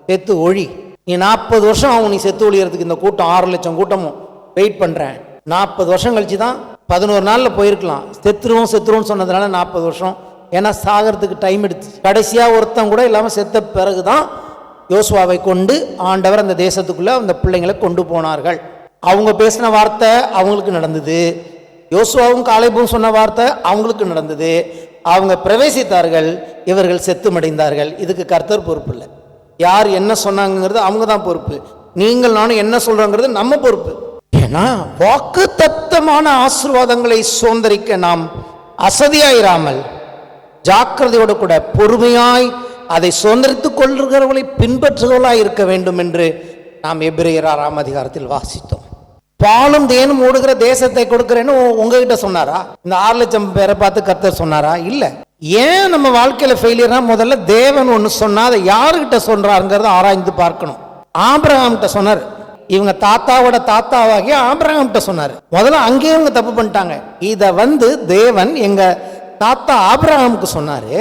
செத்து ஒழி. நீ 40 வருஷம் ஆகும் நீ செத்து ஒழியறதுக்கு. இந்த கூட்டம் 6 லட்சம் கூட்டமும் வெயிட் பண்றேன். 40 வருஷம் கழிச்சு தான் 11 நாள்ல போயிருக்கலாம். செத்துருவோம் சொன்னதுனால 40 வருஷம். ஏன்னா சாகிறதுக்கு டைம் எடுத்து. கடைசியா ஒருத்தன் கூட இல்லாம செத்த பிறகுதான் யோசுவாவை கொண்டு ஆண்டவர் அந்த தேசத்துக்குள்ள அந்த பிள்ளைங்களை கொண்டு போனார்கள். அவங்க பேசின வார்த்தை அவங்களுக்கு நடந்தது, யோசுவாவும் காலேபும் சொன்ன வார்த்தை அவங்களுக்கு நடந்தது. அவங்க பிரவேசித்தார்கள், இவர்கள் செத்து மடிந்தார்கள். இதுக்கு கர்த்தர் பொறுப்பு இல்லை. யார் என்ன சொன்னாங்கிறது அவங்க தான் பொறுப்பு. நீங்கள் நானும் என்ன சொல்றோங்கிறது நம்ம பொறுப்பு. ஏன்னா வாக்கு தத்தமான ஆசீர்வாதங்களை சுதந்தரிக்க நாம் அசதியாயிராமல் ஜாக்கிரதையோடு கூட பொறுமையாய் அதை சுதந்திரித்துக் கொள்கிறவர்களை பின்பற்றுகிறவர்களாய் இருக்க வேண்டும் என்று நாம் எபிரேயர் 6ஆம் அதிகாரத்தில் வாசித்தோம். பாலும் தேனும் ஓடுகிற தேசத்தை கொடுக்கிறேன்னு உங்ககிட்ட சொன்னாரா? இந்த 6 லட்சம் பேரை பார்த்து கர்த்தர் சொன்னாரா? இல்ல. ஏன் நம்ம வாழ்க்கையில ஃபெயிலியர்னா முதல்ல தேவன் ஒன்று சொன்னா அதை யாருக்கிட்ட சொல்றாருங்கிறத ஆராய்ந்து பார்க்கணும். ஆபிரகாம்கிட்ட சொன்னார், இவங்க தாத்தாவோட தாத்தாவாகிய ஆபிரகாம்கிட்ட சொன்னார். முதல்ல அங்கேயும் இவங்க தப்பு பண்ணிட்டாங்க. இதை தேவன் எங்க தாத்தா ஆபிரகாமுக்கு சொன்னாரு.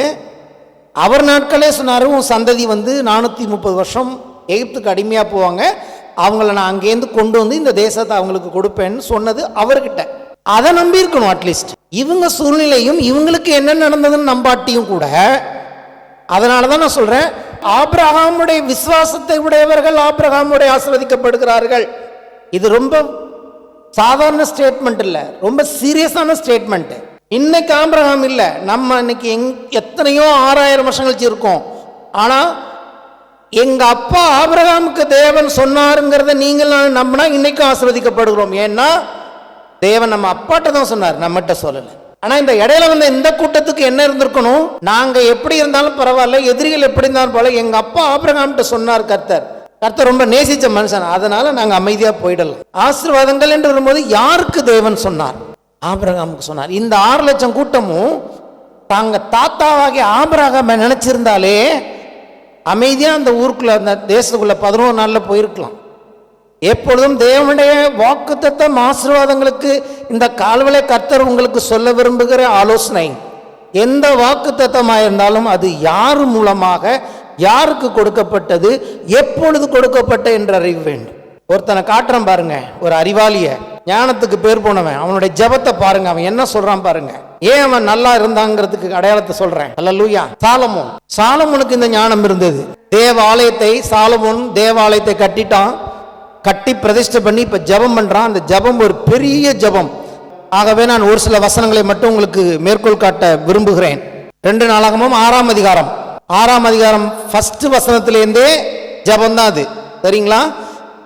அவர் நாட்களே சொன்னாரு, உன் சந்ததி 430 வருஷம் எகிப்துக்கு அடிமையா போவாங்க, அவங்கள நான் அங்கேருந்து கொண்டு வந்து இந்த தேசத்தை அவங்களுக்கு கொடுப்பேன்னு சொன்னது அவர்கிட்ட. அதை நம்பி இருக்கணும். அட்லீஸ்ட் இவங்க சூழ்நிலையும் இவங்களுக்கு என்ன நடந்ததுன்னு நம்பாட்டியும் கூட. அதனாலதான் நான் சொல்றேன், ஆபிரகாமுடைய விசுவாசத்தை உடையவர்கள் ஆபிரகாமுடைய ஆசீர்வதிக்கப்படுகிறார்கள். இது ரொம்ப சாதாரண ஸ்டேட்மெண்ட் இல்ல, ரொம்ப சீரியஸான ஸ்டேட்மெண்ட். இன்னைக்கு ஆபிரகாம் இல்ல, நம்ம இன்னைக்கு எத்தனையோ 6000 வருஷம் கழிச்சு இருக்கோம். ஆனா எங்க அப்பா ஆபிரகாமுக்கு தேவன் சொன்னாருங்கிறத நீங்கள் நம்பினா இன்னைக்கும் ஆசீர்வதிக்கப்படுகிறோம். ஏன்னா தேவன் நம்ம அப்பாட்ட தான் சொன்னார், நம்மகிட்ட சொல்லல. ஆனா இந்த இடையில இந்த கூட்டத்துக்கு என்ன இருந்திருக்கணும்? நாங்க எப்படி இருந்தாலும் பரவாயில்ல, எதிரிகள் எப்படி இருந்தாலும் பரவாயில்ல, எங்க அப்பா ஆபிரகாம்கிட்ட சொன்னார் கர்த்தர் ரொம்ப நேசிச்ச மனுஷன், அதனால நாங்க அமைதியா போயிடலாம். ஆசீர்வாதங்கள் என்று வரும்போது யாருக்கு தேவன் சொன்னார்? ஆபிரகாமுக்கு சொன்னார். இந்த 6 லட்சம் கூட்டமும் தாங்க தாத்தாவாகிய ஆபிரகாம நினைச்சிருந்தாலே அமைதியா அந்த ஊருக்குள்ள அந்த தேசத்துக்குள்ள 11 நாள்ல போயிருக்கலாம். எப்பொழுதும் தேவனுடைய வாக்குத்தத்தம் ஆசீர்வாதங்களுக்கு இந்த கால்வளை கர்த்தர் உங்களுக்கு சொல்ல விரும்புகிற ஆலோசனை, எந்த வாக்குத்தத்தமாக இருந்தாலும் அது யார் மூலமாக யாருக்கு கொடுக்கப்பட்டது, எப்பொழுது கொடுக்கப்பட்ட என்று அறிய வேண்டும். ஒருத்தனை காட்டுறேன் பாருங்க, ஒரு அறிவாளிய, ஞானத்துக்கு பேர் போனவன், அவனுடைய ஜெபத்தை பாருங்க, அவன் என்ன சொல்றான் பாருங்க. ஏன் அவன் நல்லா இருந்தாங்கிறதுக்கு அடையாளத்தை சொல்றேன். அல்லேலூயா. சாலமோனுக்கு இந்த ஞானம் இருந்தது. சாலமோன் தேவாலயத்தை கட்டிட்டான், கட்டி பிரதிஷ்டை பண்ணி இப்ப ஜெபம் பண்றான். அந்த ஜெபம் ஒரு பெரிய ஜெபம். ஆகவே நான் ஒரு சில வசனங்களை மட்டும் உங்களுக்கு மேற்கோள் காட்ட விரும்புகிறேன். 2 நாளாகமும் 6ஆம் அதிகாரம் ஃபர்ஸ்ட் வசனத்திலேருந்தே ஜெபம் தான் அது. சரிங்களா?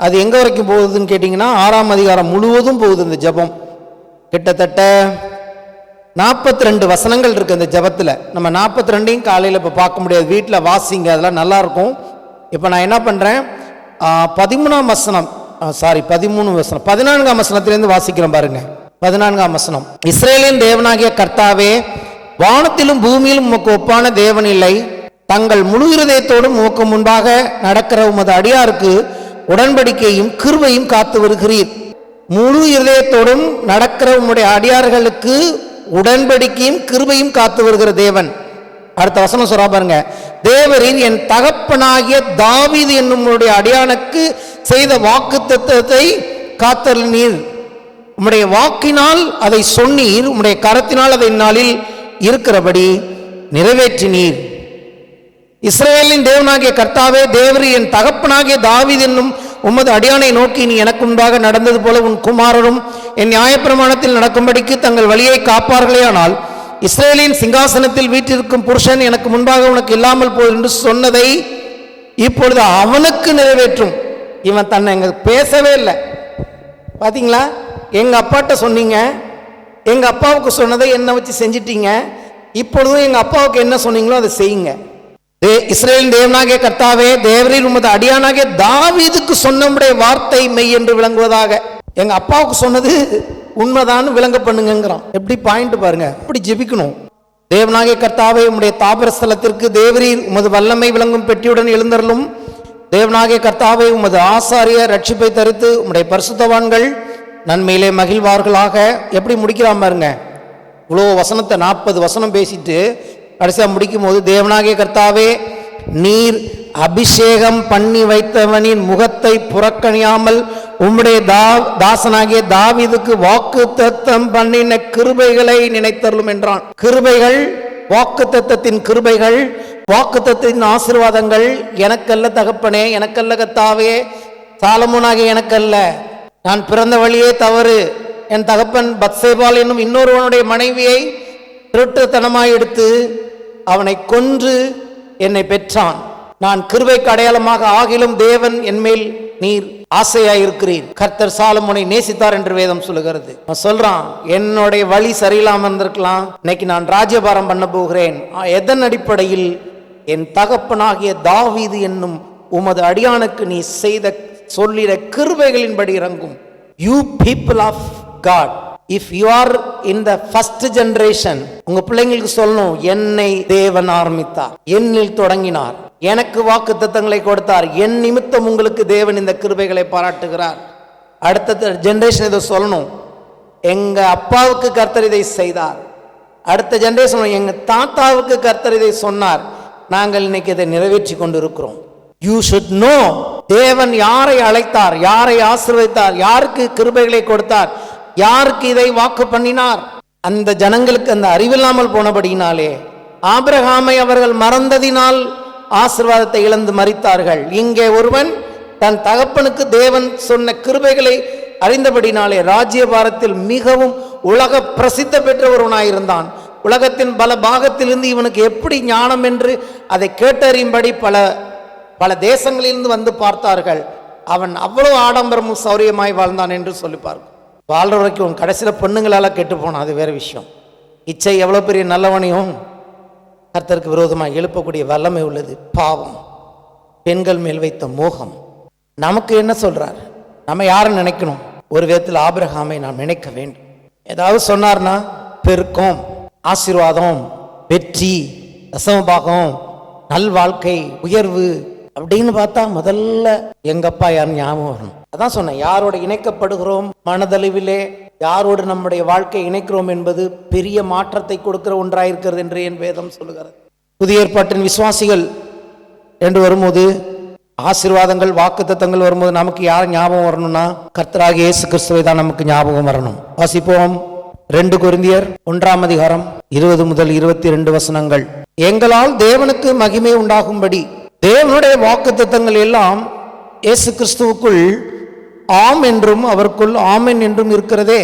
அது எங்க வரைக்கும் போகுதுன்னு கேட்டீங்கன்னா 6ஆம் அதிகாரம் முழுவதும் போகுது. இந்த ஜெபம் கிட்டத்தட்ட 42 வசனங்கள் இருக்கு அந்த ஜெபத்துல. நம்ம 42ஐயும் காலையில் இப்போ பார்க்க முடியாது, வீட்டில் வாசிங்க, அதெல்லாம் நல்லா இருக்கும். இப்போ நான் என்ன பண்றேன், 13ஆம் வசனம் 14ஆம் வசனத்திலிருந்து வாசிக்கிறேன் பாருங்க. 14ஆம் வசனம். இஸ்ரவேலின் தேவனாகிய கர்த்தாவே, வானத்திலும் பூமியிலும் உமக்கு ஒப்பான தேவன் இல்லை. தங்கள் முழு இருதயத்தோடும் உமக்கு முன்பாக நடக்கிற உமது அடியாருக்கு உடன்படிக்கையும் கிருபையும் காத்து வருகிறீர். முழு இருதயத்தோடும் நடக்கிற உம்முடைய அடியார்களுக்கு உடன்படிக்கையும் கிருபையும் காத்து வருகிற தேவன். அடுத்த வசனம் சொல்றா பாருங்க. தேவரின் என் தகப்பனாகிய தாவீது என்னும் அடியானுக்கு செய்த வாக்குத்தத்தத்தை காத்தருளினீர். உம்முடைய வாக்கினால் அதை சொன்னீர், உம்முடைய கரத்தினால் அதை நாளில் இருக்கிறபடி நிறைவேற்றினீர். இஸ்ரவேலின் தேவனாகிய கர்த்தாவே, தேவரி என் தகப்பனாகிய தாவீது என்னும் உமது அடியானை நோக்கி, நீ எனக்கு முன்பாக நடந்தது போல உன் குமாரரும் என் நியாயப்பிரமாணத்தில் நடக்கும்படிக்கு தங்கள் வழியை காப்பார்களே. ஆனால் இஸ்ரவேலின் சிங்காசனத்தில் வீற்றிருக்கும் புருஷன் எனக்கு முன்பாக உனக்கு இல்லாமல் போய் என்று சொன்னதை இப்பொழுது அவனுக்கு நிறைவேற்றும். இவன் தன்னை எங்க பேசவே இல்லை. பாத்தீங்களா? எங்க அப்பாட்ட சொன்னீங்க, எங்க அப்பாவுக்கு சொன்னதை என்ன வச்சு செஞ்சிட்டீங்க, இப்பொழுதும் எங்க அப்பாவுக்கு என்ன சொன்னீங்களோ அதை செய்யுங்க. இஸ்ரவேலின் தேவனாகிய கர்த்தாவே, தேவரீர் உமது அடியானாகிய தாவீதுக்கு சொன்ன வார்த்தை மெய் என்று விளங்குவதாக. எங்க அப்பாவுக்கு சொன்னது உண்மைதான் விளங்க பண்ணுங்கிறான். எப்படி பாயிண்ட் பாருங்க. எப்படி ஜெபிக்கணும். தேவனாகிய கர்த்தாவே, உம்முடைய தாபரஸ்தலத்திற்கு தேவரீர் உமது வல்லமை விளங்கும் பெட்டியுடன் எழுந்தருளும். தேவனாகிய கர்த்தாவே, உமது ஆசாரிய ரட்சிப்பை தரித்து உம்முடைய பரிசுத்தவான்கள் நன்மையிலே மகிழ்வார்களாக. எப்படி முடிக்கிறான் பாருங்க. இவ்வளோ வசனத்தை 40 வசனம் பேசிட்டு கடைசியாக முடிக்கும் போது, தேவனாகிய கர்த்தாவே, நீர் அபிஷேகம் பண்ணி வைத்தவனின் முகத்தை புறக்கணியாமல் உம்முடைய தாசனாகிய தாவீதுக்கு வாக்கு தத்தம் பண்ணின கிருபைகளை நினைத்தருளும் என்றான். கிருபைகள், வாக்கு தத்தத்தின் கிருபைகள், வாக்கு தத்தத்தின் ஆசீர்வாதங்கள் எனக்கல்ல தகப்பனே, எனக்கல்ல கர்த்தாவே, சாலமோனாகிய எனக்கல்ல. நான் பிறந்த வழியே தவறு. என் தகப்பன் பத்சேபால் என்னும் இன்னொருவனுடைய மனைவியை திருட்டுத்தனமாய் எடுத்து அவனை கொன்று என்னை பெற்றான். நான் கிருபைக்கு அடையாளமாக ஆகிலும் தேவன் என்மேல் நீர் ஆசையாயிருக்கிறீர். கர்த்தர் சாலமோனை நேசித்தார் என்று வேதம் சொல்லுகிறது. சொல்றான், என்னுடைய வழி சரியில்லாம இருந்திருக்கலாம், இன்னைக்கு நான் ராஜ்யபாரம் பண்ண போகிறேன். எதன் அடிப்படையில்? என் தகப்பனாகிய தாவீது என்னும் உமது அடியானுக்கு நீ செய்த சொல்லிட கிருபைகளின்படி இறங்கும். You people of God, if you are in the first generation, உங்க பிள்ளைங்களுக்கு சொல்லணும், என்னை தேவன் ஆரம்பித்தார், என்னில் தொடங்கினார், எனக்கு வாக்கு தத்தங்களை கொடுத்தார், என் நிமித்தம் உங்களுக்கு தேவன் இந்த கிருபைகளை பாராட்டுகிறார். அடுத்த ஜெனரேஷன் இதை சொல்லணும், எங்க அப்பாவுக்கு கர்த்தர் இதை செய்தார். அடுத்த ஜெனரேஷன், எங்க தாத்தாவுக்கு கர்த்தர் இதை சொன்னார், நாங்கள் இன்னைக்கு இதை நிறைவேற்றி கொண்டு இருக்கிறோம். யூ ஷுட் நோ, தேவன் யாரை அழைத்தார், யாரை ஆசீர்வதித்தார், யாருக்கு கிருபைகளை கொடுத்தார், யாருக்கு இதை வாக்கு பண்ணினார். அந்த ஜனங்களுக்கு அந்த அறிவில்லாமல் போனபடியினாலே ஆபிரகாமை அவர்கள் மறந்ததினால் ஆசீர்வாதத்தை இழந்து மரித்தார்கள். இங்கே ஒருவன் தன் தகப்பனுக்கு தேவன் சொன்ன கிருபைகளை அறிந்தபடினாலே ராஜ்யபாரத்தில் மிகவும் உலக பிரசித்த பெற்ற ஒருவனாயிருந்தான். உலகத்தின் பல பாகத்திலிருந்து இவனுக்கு எப்படி ஞானம் என்று அதை கேட்டறியும்படி பல தேசங்களிலிருந்து வந்து பார்த்தார்கள். அவன் அவ்வளவு ஆடம்பரமும் சௌரியமாய் வாழ்ந்தான் என்று சொல்லிப்பார்கள். வாழ்ற வரைக்கும் கடைசியில் பெண்ணுங்களால் கெட்டு போனான், அது வேறு விஷயம். இச்சை எவ்வளோ பெரிய நல்லவனையும் கர்த்தருக்கு விரோதமாக எழுப்பக்கூடிய வல்லமை உள்ளது. பாவம், பெண்கள் மேல் வைத்த மோகம். நமக்கு என்ன சொல்றார்? நம்ம யாரை நினைக்கணும்? ஒரு விதத்தில் ஆபிரகாமை நாம் நினைக்க வேண்டும். ஏதாவது சொன்னார்னா பெருக்கம், ஆசீர்வாதம், வெற்றி, தசமபாகம், நல்வாழ்க்கை, உயர்வு அப்படின்னு பார்த்தா முதல்ல எங்கப்பா யார் ஞாபகம் வரணும். அதான் சொன்னேன், யாரோடு இணைக்கப்படுகிறோம் மனதளவிலே, யாரோடு நம்முடைய வாழ்க்கை இணைக்கிறோம் என்பது பெரிய மாற்றத்தை கொடுக்கிற ஒன்றாயிருக்கிறது என்று என் வேதம் சொல்லுகிறது. புதிய ஏற்பாட்டின் விசுவாசிகள் என்று வரும்போது, ஆசீர்வாதங்கள், வாக்குத்தத்தங்கள் வரும்போது நமக்கு யார் ஞாபகம் வரணும்னா கர்த்தராகிய இயேசு கிறிஸ்துவை தான் நமக்கு ஞாபகம் வரணும். வாசிப்போம். 2 கொரிந்தியர் 1ஆம் அதிகாரம் 20 முதல் 22 வசனங்கள். எங்களால் தேவனுக்கு மகிமை உண்டாகும்படி தேவனுடைய வாக்குத்தத்தங்கள் எல்லாம் இயேசு கிறிஸ்துவுக்குள் ஆம் என்றும் அவருக்குள் ஆமென் என்றும் இருக்கிறதே.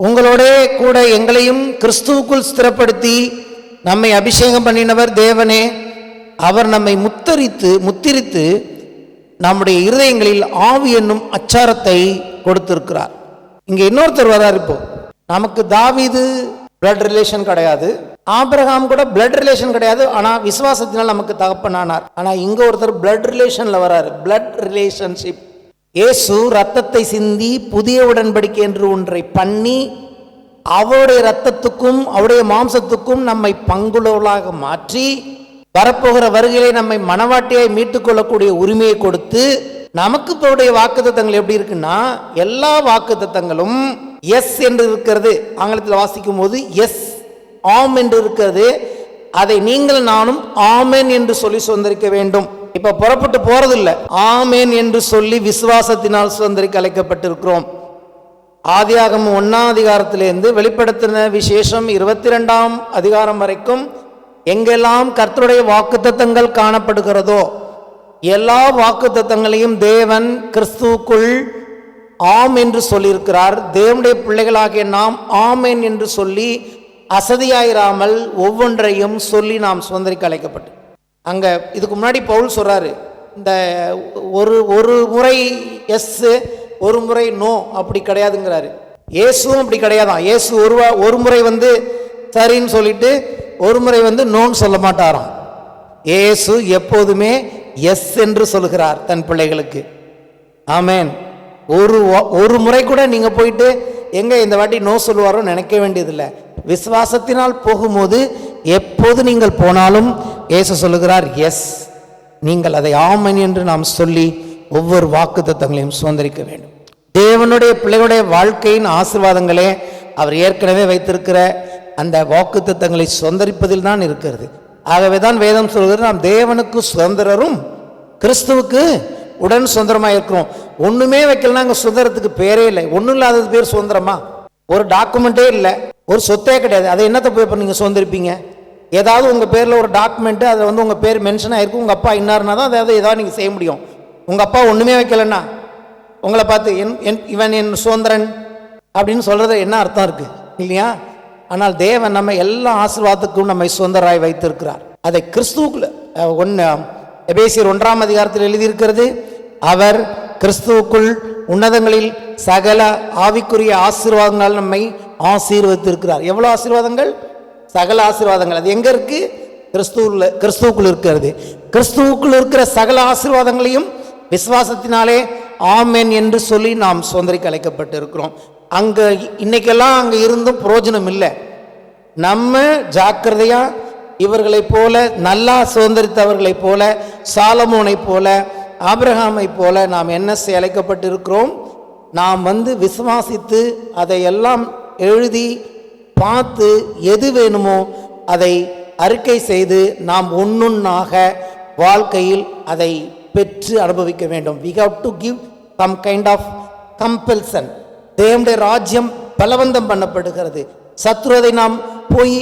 உங்களோட கூட எங்களையும் கிறிஸ்துவுக்குள் ஸ்திரப்படுத்தி நம்மை அபிஷேகம் பண்ணினவர் தேவனே. அவர் நம்மை முத்திரித்து நம்முடைய இருதயங்களில் ஆவி என்னும் அச்சாரத்தை கொடுத்திருக்கிறார். இங்க இன்னொருத்தர் வர்றார். இப்போ நமக்கு தாவீது பிளட் ரிலேஷன் கிடையாது, ஆபிரகாம் கூட பிளட் ரிலேஷன் கிடையாது, ஆனா விசுவாசத்தினால் நமக்கு தகப்பனானார். ஆனா இங்க ஒருத்தர் பிளட் ரிலேஷன்ல வராரு, பிளட் ரிலேஷன்ஷிப். இயேசு ரத்தத்தை சிந்தி புதிய உடன்படிக்கை என்று ஒன்றை பண்ணி அவருடைய ரத்தத்துக்கும் அவருடைய மாம்சத்துக்கும் நம்மை பங்குள்ளவர்களாக மாற்றி வரப்போகிற வருகையிலே நம்மை மனவாட்டியாய் மீட்டுக் கொள்ளக்கூடிய உரிமையை கொடுத்து நமக்கு இப்போடைய வாக்குத்தத்தங்கள் எப்படி இருக்குன்னா, எல்லா வாக்குத்தத்தங்களும் எஸ் என்று இருக்கிறது. ஆங்கிலத்தில் வாசிக்கும் போது எஸ், ஆம் என்று இருக்கிறது. அதை நீங்கள் நானும் ஆமென் என்று சொல்லி சுதந்திரிக்க வேண்டும். இப்ப புறப்பட்டு போறதில்லை, ஆமென் என்று சொல்லி விசுவாசத்தினால் சுதந்திரிக்க அழைக்கப்பட்டிருக்கிறோம். ஆதியாகமம் 1ஆம் அதிகாரத்திலிருந்து வெளிப்படுத்தின விசேஷம் 22ஆம் அதிகாரம் வரைக்கும் எங்கெல்லாம் கர்த்தருடைய வாக்குத்தத்தங்கள் காணப்படுகிறதோ எல்லா வாக்குத்தத்தங்களையும் தேவன் கிறிஸ்துவுக்குள் ஆம் என்று சொல்லியிருக்கிறார். தேவனுடைய பிள்ளைகளாகிய நாம் ஆமென் என்று சொல்லி அசதியாயிராமல் ஒவ்வொன்றையும் சொல்லி நாம் சுதந்திரிக்க அழைக்கப்பட்டு, அங்க இதுக்கு முன்னாடி பவுல் சொல்றாரு, இந்த ஒரு முறை எஸ் ஒரு முறை நோ அப்படி கிடையாதுங்கிறாரு. இயேசுவும் அப்படி கிடையாதான். இயேசு ஒரு முறை சரின்னு சொல்லிட்டு ஒரு முறை நோன்னு சொல்ல மாட்டாராம். இயேசு எப்போதுமே எஸ் என்று சொல்கிறார் தன் பிள்ளைகளுக்கு. ஆமென். ஒரு முறை கூட நீங்க போயிட்டு எங்க இந்த வாட்டி நோ சொல்லுவாரோ நினைக்க வேண்டியதில்லை. விசுவாசத்தினால் போகும்போது எப்போது நீங்கள் போனாலும் இயேசு சொல்லுகிறார் எஸ். நீங்கள் அதை ஆமென் என்று நாம் சொல்லி ஒவ்வொரு வாக்குத்தத்தங்களையும் சுதந்திரிக்க வேண்டும். தேவனுடைய பிள்ளைகளுடைய வாழ்க்கையின் ஆசீர்வாதங்களே அவர் ஏற்கனவே வைத்திருக்கிற அந்த வாக்குத்தத்தங்களை சுதந்திரிப்பதில் தான் இருக்கிறது. ஆகவே தான் வேதம் சொல்கிறது, நாம் தேவனுக்கு சுதந்திரரும் கிறிஸ்துவுக்கு உடன் சுதந்திரமாக இருக்கிறோம். ஒண்ணுமே வைக்கலன்னா அங்கே சுதந்திரத்துக்கு பேரே இல்லை. ஒன்றும் இல்லாதது பேர் சுதந்திரமா? ஒரு டாக்குமெண்ட்டே இல்லை, ஒரு சொத்தே கிடையாது. அதை என்னத்தை போய் இப்போ நீங்கள் சுதந்திரிப்பீங்க? ஏதாவது உங்கள் பேரில் ஒரு டாக்குமெண்ட்டு, அதில் உங்கள் பேர் மென்ஷன் ஆகிருக்கும், உங்கள் அப்பா இன்னார்னா தான் ஏதாவது நீங்கள் செய்ய முடியும். உங்கள் அப்பா ஒன்றுமே வைக்கலன்னா உங்களை பார்த்து இவன் என் சுதந்திரன் அப்படின்னு சொல்கிறது என்ன அர்த்தம் இருக்குது இல்லையா? ஆனால் தேவன் நம்ம எல்லா ஆசீர்வாதத்துக்கும் நம்மை சுதந்திராய் வைத்திருக்கிறார். அதை கிறிஸ்துவுக்குள்ள எபேசியர் 1ஆம் அதிகாரத்தில் எழுதியிருக்கிறது, அவர் கிறிஸ்துவுக்குள் உன்னதங்களில் சகல ஆவிக்குரிய ஆசீர்வாதங்கள் நம்மை ஆசீர்வதித்திருக்கிறார். எவ்வளவு ஆசீர்வாதங்கள்? சகல ஆசீர்வாதங்கள். அது எங்க இருக்கு? கிறிஸ்துவுக்குள் இருக்கிறது. கிறிஸ்துவுக்குள் இருக்கிற சகல ஆசீர்வாதங்களையும் விசுவாசத்தினாலே ஆமென் என்று சொல்லி நாம் சுதந்திரிக்க அழைக்கப்பட்டு இருக்கிறோம். அங்க இன்னைக்கெல்லாம் அங்க இருந்தும் பிரயோஜனம் இல்லை. நம்ம ஜாக்கிரதையா இவர்களைப் போல, நல்லா சுதந்திரித்தவர்களைப் போல, சாலமோனை போல, ஆபிரகாமை போல நாம் என்ன செய்ய அழைக்கப்பட்டு இருக்கிறோம்? நாம் விசுவாசித்து அதையெல்லாம் எழுதி பார்த்து எது வேணுமோ அதை அறிக்கை செய்து நாம் ஒன்னொன்னாக வாழ்க்கையில் அதை பெற்று அனுபவிக்க வேண்டும். we have to give some kind of compulsion. தேவனுடைய ராஜ்யம் பலவந்தம் பண்ணப்படுகிறது. சத்ருவை நாம் போய்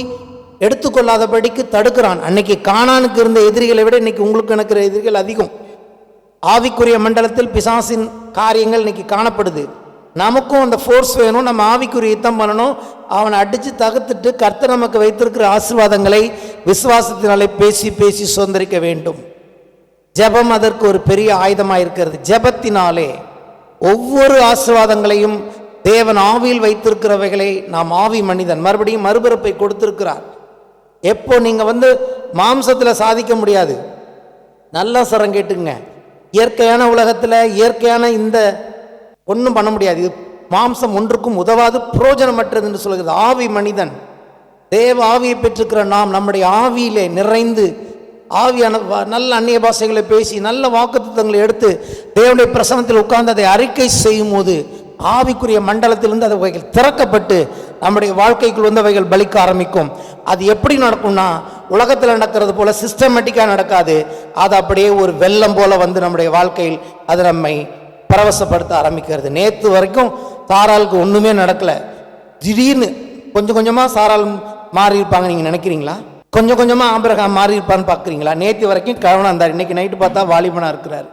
எடுத்துக்கொள்ளாதபடிக்கு தடுக்கிறான். அன்னைக்கு கானானுக்கு இருந்த எதிரிகளை விட இன்னைக்கு உங்களுக்கு இருக்கிற எதிரிகள் அதிகம். ஆவிக்குரிய மண்டலத்தில் பிசாசின் காரியங்கள் இன்னைக்கு காணப்படுது. நமக்கும் அந்த ஃபோர்ஸ் வேணும். நம்ம ஆவிக்குரிய யுத்தம் பண்ணணும். அவனை அடித்து தகர்த்துட்டு கர்த்தர் நமக்கு வைத்திருக்கிற ஆசீர்வாதங்களை விசுவாசத்தினாலே பேசி பேசி சுதந்திரிக்க வேண்டும். ஜெபம் அதற்கு ஒரு பெரிய ஆயுதமாக இருக்கிறது. ஜெபத்தினாலே ஒவ்வொரு ஆசீர்வாதங்களையும் தேவன் ஆவியில் வைத்திருக்கிறவைகளை நாம் ஆவி மனிதன் மறுபடியும் மறுபிறப்பை கொடுத்திருக்கிறார். எப்போ நீங்க மாம்சத்தில் சாதிக்க முடியாது. நல்லா சரம் கேட்டுங்க. இயற்கையான உலகத்தில் இயற்கையான இந்த ஒன்றும் பண்ண முடியாது. இது மாம்சம் ஒன்றுக்கும் உதவாது, புரோஜனமற்றது என்று சொல்கிறது. ஆவி மனிதன், தேவ ஆவியை பெற்றிருக்கிற நாம் நம்முடைய ஆவியிலே நிறைந்து ஆவியான நல்ல அந்நிய பாஷைகளை பேசி நல்ல வாக்குத்தத்தங்களை எடுத்து தேவனுடைய பிரசன்னத்தில் உட்கார்ந்து அதை அறிக்கை செய்யும் போது ஆவிக்குரிய மண்டலத்திலிருந்து அவைகள் திறக்கப்பட்டு நம்முடைய வாழ்க்கைக்குள் அவைகள் பலிக்க ஆரம்பிக்கும். அது எப்படி நடக்கும்னா, உலகத்தில் நடக்கிறது போல சிஸ்டமேட்டிக்காக நடக்காது. அது அப்படியே ஒரு வெள்ளம் போல நம்முடைய வாழ்க்கையில் அது நம்மை பரவசப்படுத்த ஆரம்பிக்கிறது. நேற்று வரைக்கும் சாராளுக்கு ஒன்றுமே நடக்கலை. திடீர்னு கொஞ்சம் கொஞ்சமாக சாராள் மாறி இருப்பாங்க நீங்கள் நினைக்கிறீங்களா? கொஞ்சம் கொஞ்சமாக ஆபிரகாம் மாறி இருப்பான்னு பார்க்குறீங்களா? நேற்று வரைக்கும் கவனம் இருந்தார், இன்னைக்கு நைட்டு பார்த்தா வாலிபனாக இருக்கிறார்.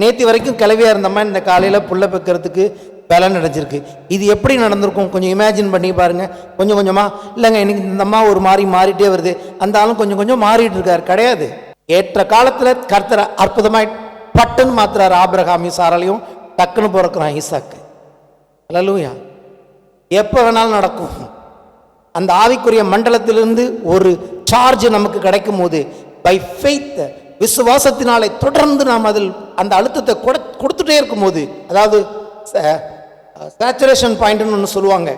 நேற்று வரைக்கும் கிளவியாக இருந்தம்மா இந்த காலையில் புள்ள பெக்கிறதுக்கு பலன் அடைஞ்சிருக்கு. இது எப்படி நடந்திருக்கும் கொஞ்சம் இமேஜின் பண்ணி பாருங்கள். கொஞ்சம் கொஞ்சமாக இல்லைங்க, இன்னைக்கு இந்த அம்மா ஒரு மாதிரி மாறிட்டே வருது, அந்த ஆளும் கொஞ்சம் கொஞ்சம் மாறிட்டு இருக்கார். கிடையாது. ஏற்ற காலத்தில் கர்த்தர் அற்புதமாய் பட்டுன்னு மாத்துறாரு. ஆபிரகாமையும் சாராலையும் டக்குன்னு பிறக்கிறான் ஈசாக்கு. அல்லேலூயா. எப்போ வேணாலும் நடக்கும். அந்த ஆவிக்குரிய மண்டலத்திலிருந்து ஒரு சார்ஜ் நமக்கு கிடைக்கும் போது பை ஃபெய்த், விசுவாசத்தினாலே தொடர்ந்து நாம் அதில் அந்த அழுத்தத்தை கொடுத்துட்டே இருக்கும் போது, அதாவது சேச்சுரேஷன் பாயிண்ட்னு ஒன்று சொல்லுவாங்க,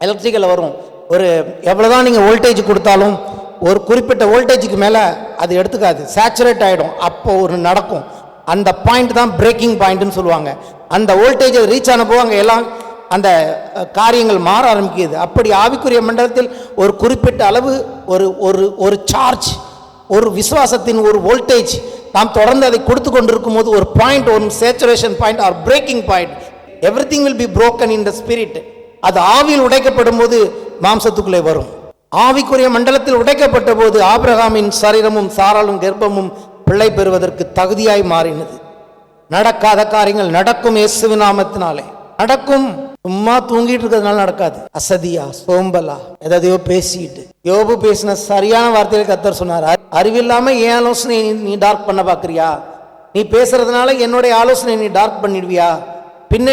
எலக்ட்ரிக்கலில் வரும். ஒரு எவ்வளோதான் நீங்கள் வோல்டேஜ் கொடுத்தாலும் ஒரு குறிப்பிட்ட வோல்டேஜுக்கு மேலே அது எடுத்துக்காது, சேச்சுரேட் ஆகிடும். அப்போ ஒரு நடக்கும். அந்த பாயிண்ட் தான் பிரேக்கிங் பாயிண்ட்னு சொல்லுவாங்க. அந்த வோல்டேஜை ரீச் ஆனப்போ அங்கே எல்லாம் அந்த காரியங்கள் மாற ஆரம்பிக்குது. அப்படி ஆவிக்குரிய மண்டலத்தில் ஒரு குறிப்பிட்ட அளவு ஒரு சார்ஜ், ஒரு விசுவாசத்தின் ஒரு வோல்டேஜ் நாம் தொடர்ந்து அதை கொடுத்து கொண்டிருக்கும் போது ஒரு பாயிண்ட், ஒரு saturation point or breaking point, everything will be broken in the spirit. அது ஆவியில் உடைக்கப்படும் போது மாம்சத்துக்குள்ளே வரும். ஆவிக்குரிய மண்டலத்தில் உடைக்கப்பட்ட போது ஆபிரகாமின் சரீரமும் சாராளும் கர்ப்பமும் பிள்ளை பெறுவதற்கு தகுதியாய் மாறினது. நடக்காத காரியங்கள் நடக்கும். இயேசுவின் நாமத்தினாலே நடக்கும். சும்மா தூங்கிட்டு இருக்கிறதுனால நடக்காது. அசதியா, சோம்பலா, எதையோ பேசிட்டு. யோபு பேசின சரியான வார்த்தையில கர்த்தர் சொன்னார், அறிவில்லாம என் ஆலோசனை நீ டார்க் பண்ண பாக்குறியா? நீ பேசுறதுனால என்னுடைய ஆலோசனை நீ டார்க் பண்ணிடுவியா? பின்ன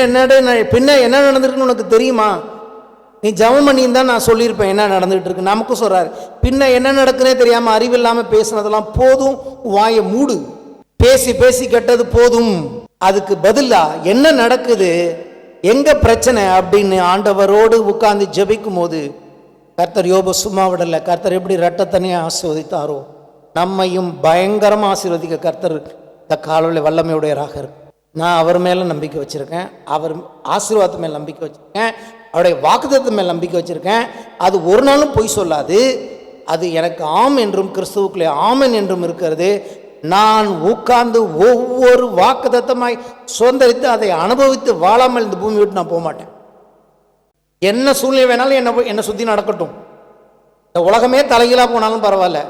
என்ன நடந்திருக்குன்னு உனக்கு தெரியுமா? நீ ஜெபம் பண்ணியிருந்தா நான் சொல்லியிருப்பேன் என்ன நடந்துகிட்டு இருக்கு. நமக்கும் சொல்றாரு, பின்ன என்ன நடக்குன்னே தெரியாம அறிவில்லாம பேசினதெல்லாம் போதும், வாயை மூடு. பேசி பேசி கெட்டது போதும். அதுக்கு பதிலா என்ன நடக்குது, எங்க பிரச்சனை அப்படின்னு ஆண்டவரோடு உட்கார்ந்து ஜெபிக்கும் போது கர்த்தர் யோபு சும்மா விடல. கர்த்தர் எப்படி இரட்டத்தனையை ஆசீர்வதித்தாரோ நம்மையும் பயங்கரமாக ஆசீர்வதிக்க கர்த்தர் இந்த காலையில் வல்லமையுடையராக இருக்கு. நான் அவர் மேலே நம்பிக்கை வச்சுருக்கேன், அவர் ஆசீர்வாதத்து மேல் நம்பிக்கை வச்சுருக்கேன், அவருடைய வாக்குத்தத்தத்து மேல் நம்பிக்கை வச்சுருக்கேன். அது ஒரு நாளும் பொய் சொல்லாது. அது எனக்கு ஆம் என்றும் கிறிஸ்துவுக்குள்ளே ஆமன் என்றும் இருக்கிறது. நான் உட்கார்ந்து ஒவ்வொரு வாக்குத்தத்தமாய் சுதந்திரித்து அதை அனுபவித்து வாழாமல் இந்த பூமி விட்டு நான் போக மாட்டேன். என்ன சூழ்நிலை வேணாலும் என்னை சுற்றி நடக்கட்டும். இந்த உலகமே தலைகீழாக போனாலும் பரவாயில்ல,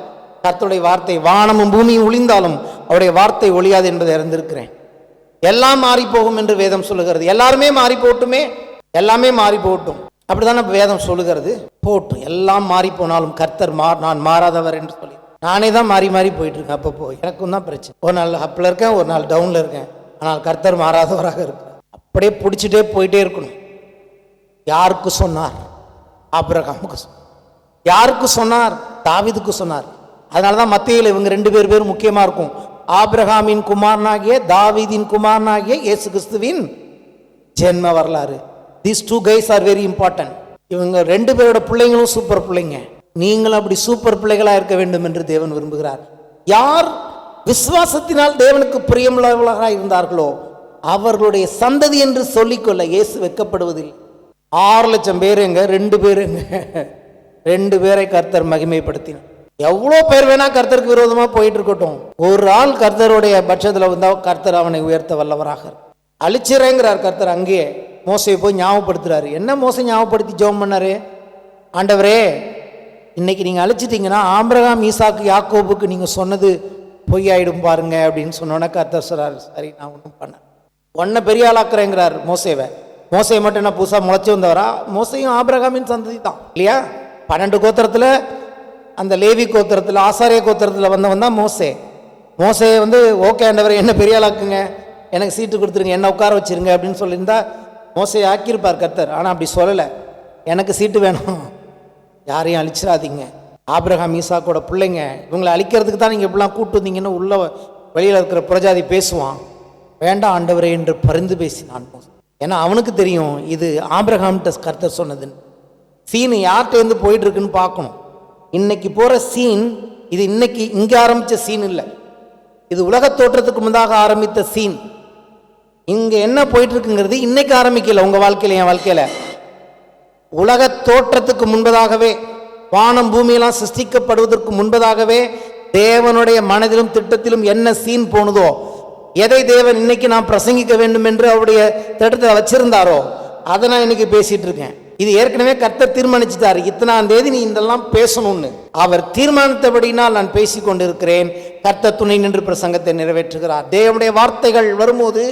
கர்த்தருடைய வார்த்தை வானமும் பூமியும் ஒளிந்தாலும் அவருடைய வார்த்தை ஒளியாது என்பதை அறிந்திருக்கிறேன். எல்லாம் மாறி போகும் என்று வேதம் சொல்லுகிறது. எல்லாருமே மாறி போட்டுமே, எல்லாமே மாறி போகட்டும், அப்படித்தானே வேதம் சொல்லுகிறது. போட்டும், எல்லாம் மாறி போனாலும் கர்த்தர் நான் மாறாதவர் என்று சொல்லி நானே தான் மாறி மாறி போயிட்டு இருக்கேன். அப்போ எனக்கும் தான் பிரச்சனை. ஒரு நாள் அப்பில் இருக்கேன், ஒரு நாள் டவுனில் இருக்கேன். ஆனால் கர்த்தர் மாறாதவராக இருக்கிறார். அப்படியே பிடிச்சிட்டே போயிட்டே இருக்கணும். யாருக்கு சொன்னார்? ஆபிரகாமுக்கு. யாருக்கு சொன்னார்? தாவீதுக்கு சொன்னார். அதனால தான் மத்தேயுல இவங்க 2 பேரும் முக்கியமாக இருக்கும். ஆபிரகாமின் குமாரனாகிய தாவீதின் குமாரனாகிய இயேசு கிறிஸ்துவின் ஜென்ம வரலாறு. These 2 guys are very important. இவங்க 2 பேரோட பிள்ளைங்களும் சூப்பர் பிள்ளைங்க. நீங்களும் அப்படி சூப்பர் பிள்ளைகளாக இருக்க வேண்டும் என்று தேவன் விரும்புகிறார். யார் விசுவாசத்தினால் தேவனுக்கு பிரியமுள்ளவர்களாக இருந்தார்களோ அவர்களுடைய சந்ததி என்று சொல்லிக்கொள்ள இயேசு வெட்கப்படுவதில்லை. 6 லட்சம் பேருங்க, 2 பேருங்க, 2 பேரை கர்த்தர் மகிமைப்படுத்தினார். எவ்வளோ பேர் வேணா கர்த்தருக்கு விரோதமாக போயிட்டு இருக்கட்டும், ஒரு ஆள் கர்த்தருடைய பட்சத்தில் வந்தால் கர்த்தர் அவனை உயர்த்த வல்லவராக. அழிச்சிறேங்கிறார் கர்த்தர். அங்கேயே மோசையை போய் ஞாபகப்படுத்துறாரு. என்ன மோசை ஞாபகப்படுத்தி ஜெபம் பண்ணாரு? ஆண்டவரே, இன்னைக்கு நீங்கள் அழிச்சிட்டிங்கன்னா ஆபிரகாம் ஈசாக்கு யாக்கோபுக்கு நீங்கள் சொன்னது பொய்யாயிடும் பாருங்க அப்படின்னு சொன்னோன்னே கர்த்தர் சொல்றாரு, சரி நான் ஒன்றும் பண்ண ஒன்றை பெரிய ஆளாக்குறேங்கிறார் மோசேவை. மோசையை மட்டும் என்ன புதுசாக முளைச்சி வந்தவரா? மோசையும் ஆபிரகாமின் சந்ததி தான் இல்லையா? 12 கோத்திரத்தில், அந்த லேவி கோத்திரத்தில், ஆசாரிய கோத்திரத்தில் வந்தவன் தான் மோசே. மோசையை ஓகே ஆண்டவரை என்ன பெரிய ஆளாக்குங்க, எனக்கு சீட்டு கொடுத்துருங்க, என்ன உட்கார வச்சிருங்க அப்படின்னு சொல்லியிருந்தா மோசையை ஆக்கியிருப்பார் கர்த்தர். ஆனால் அப்படி சொல்லலை, எனக்கு சீட்டு வேணும், யாரையும் அழிச்சிடாதீங்க, ஆபிரகாம் ஈசாக்கோட பிள்ளைங்க, இவங்களை அழிக்கிறதுக்கு தான் நீங்கள் இப்படிலாம் கூப்பிட்டு வந்தீங்கன்னு உள்ள வெளியில் இருக்கிற புரஜாதி பேசுவான். வேண்டாம் ஆண்டவரே என்று பரிந்து பேசினான். ஏன்னா அவனுக்கு தெரியும் இது ஆபிரகாம்கிட்ட கர்த்தர் சொன்னதுன்னு. சீன் யார்கிட்ட போயிட்டு இருக்குன்னு பார்க்கணும். இன்னைக்கு போகிற சீன் இது இன்னைக்கு இங்கே ஆரம்பித்த சீன் இல்லை, இது உலக தோற்றத்துக்கு முந்தாக ஆரம்பித்த சீன். இங்கே என்ன போயிட்டு இருக்குங்கிறது இன்னைக்கு ஆரம்பிக்கல. உங்கள் வாழ்க்கையில், என் வாழ்க்கையில் உலக தோற்றத்துக்கு முன்பதாகவே, வானம் பூமியெல்லாம் சிருஷ்டிக்கப்படுவதற்கு முன்பதாகவே தேவனுடைய மனதிலும் திட்டத்திலும் என்ன சீன் போனதோ, எதை தேவன் இன்னைக்கு நான் பிரசங்கிக்க வேண்டும் என்று அவருடைய திட்டத்தை வச்சிருந்தாரோ அதை நான் இன்னைக்கு பேசிட்டு இருக்கேன். இது ஏற்கனவே கர்த்தர் தீர்மானிச்சுட்டார், இத்தனாம் தேதி நீ இதெல்லாம் பேசணும்னு. அவர் தீர்மானித்தபடினால் நான் பேசி கொண்டிருக்கிறேன். கர்த்தர் துணை நின்று பிரசங்கத்தை நிறைவேற்றுகிறார். தேவனுடைய வார்த்தைகள் வரும்போது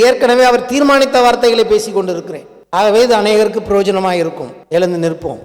ஏற்கனவே அவர் தீர்மானித்த வார்த்தைகளை பேசி கொண்டிருக்கிறேன். ஆகவே இது அநேகருக்கு பிரயோஜனமாக இருக்கும். எழுந்து நிற்போம்.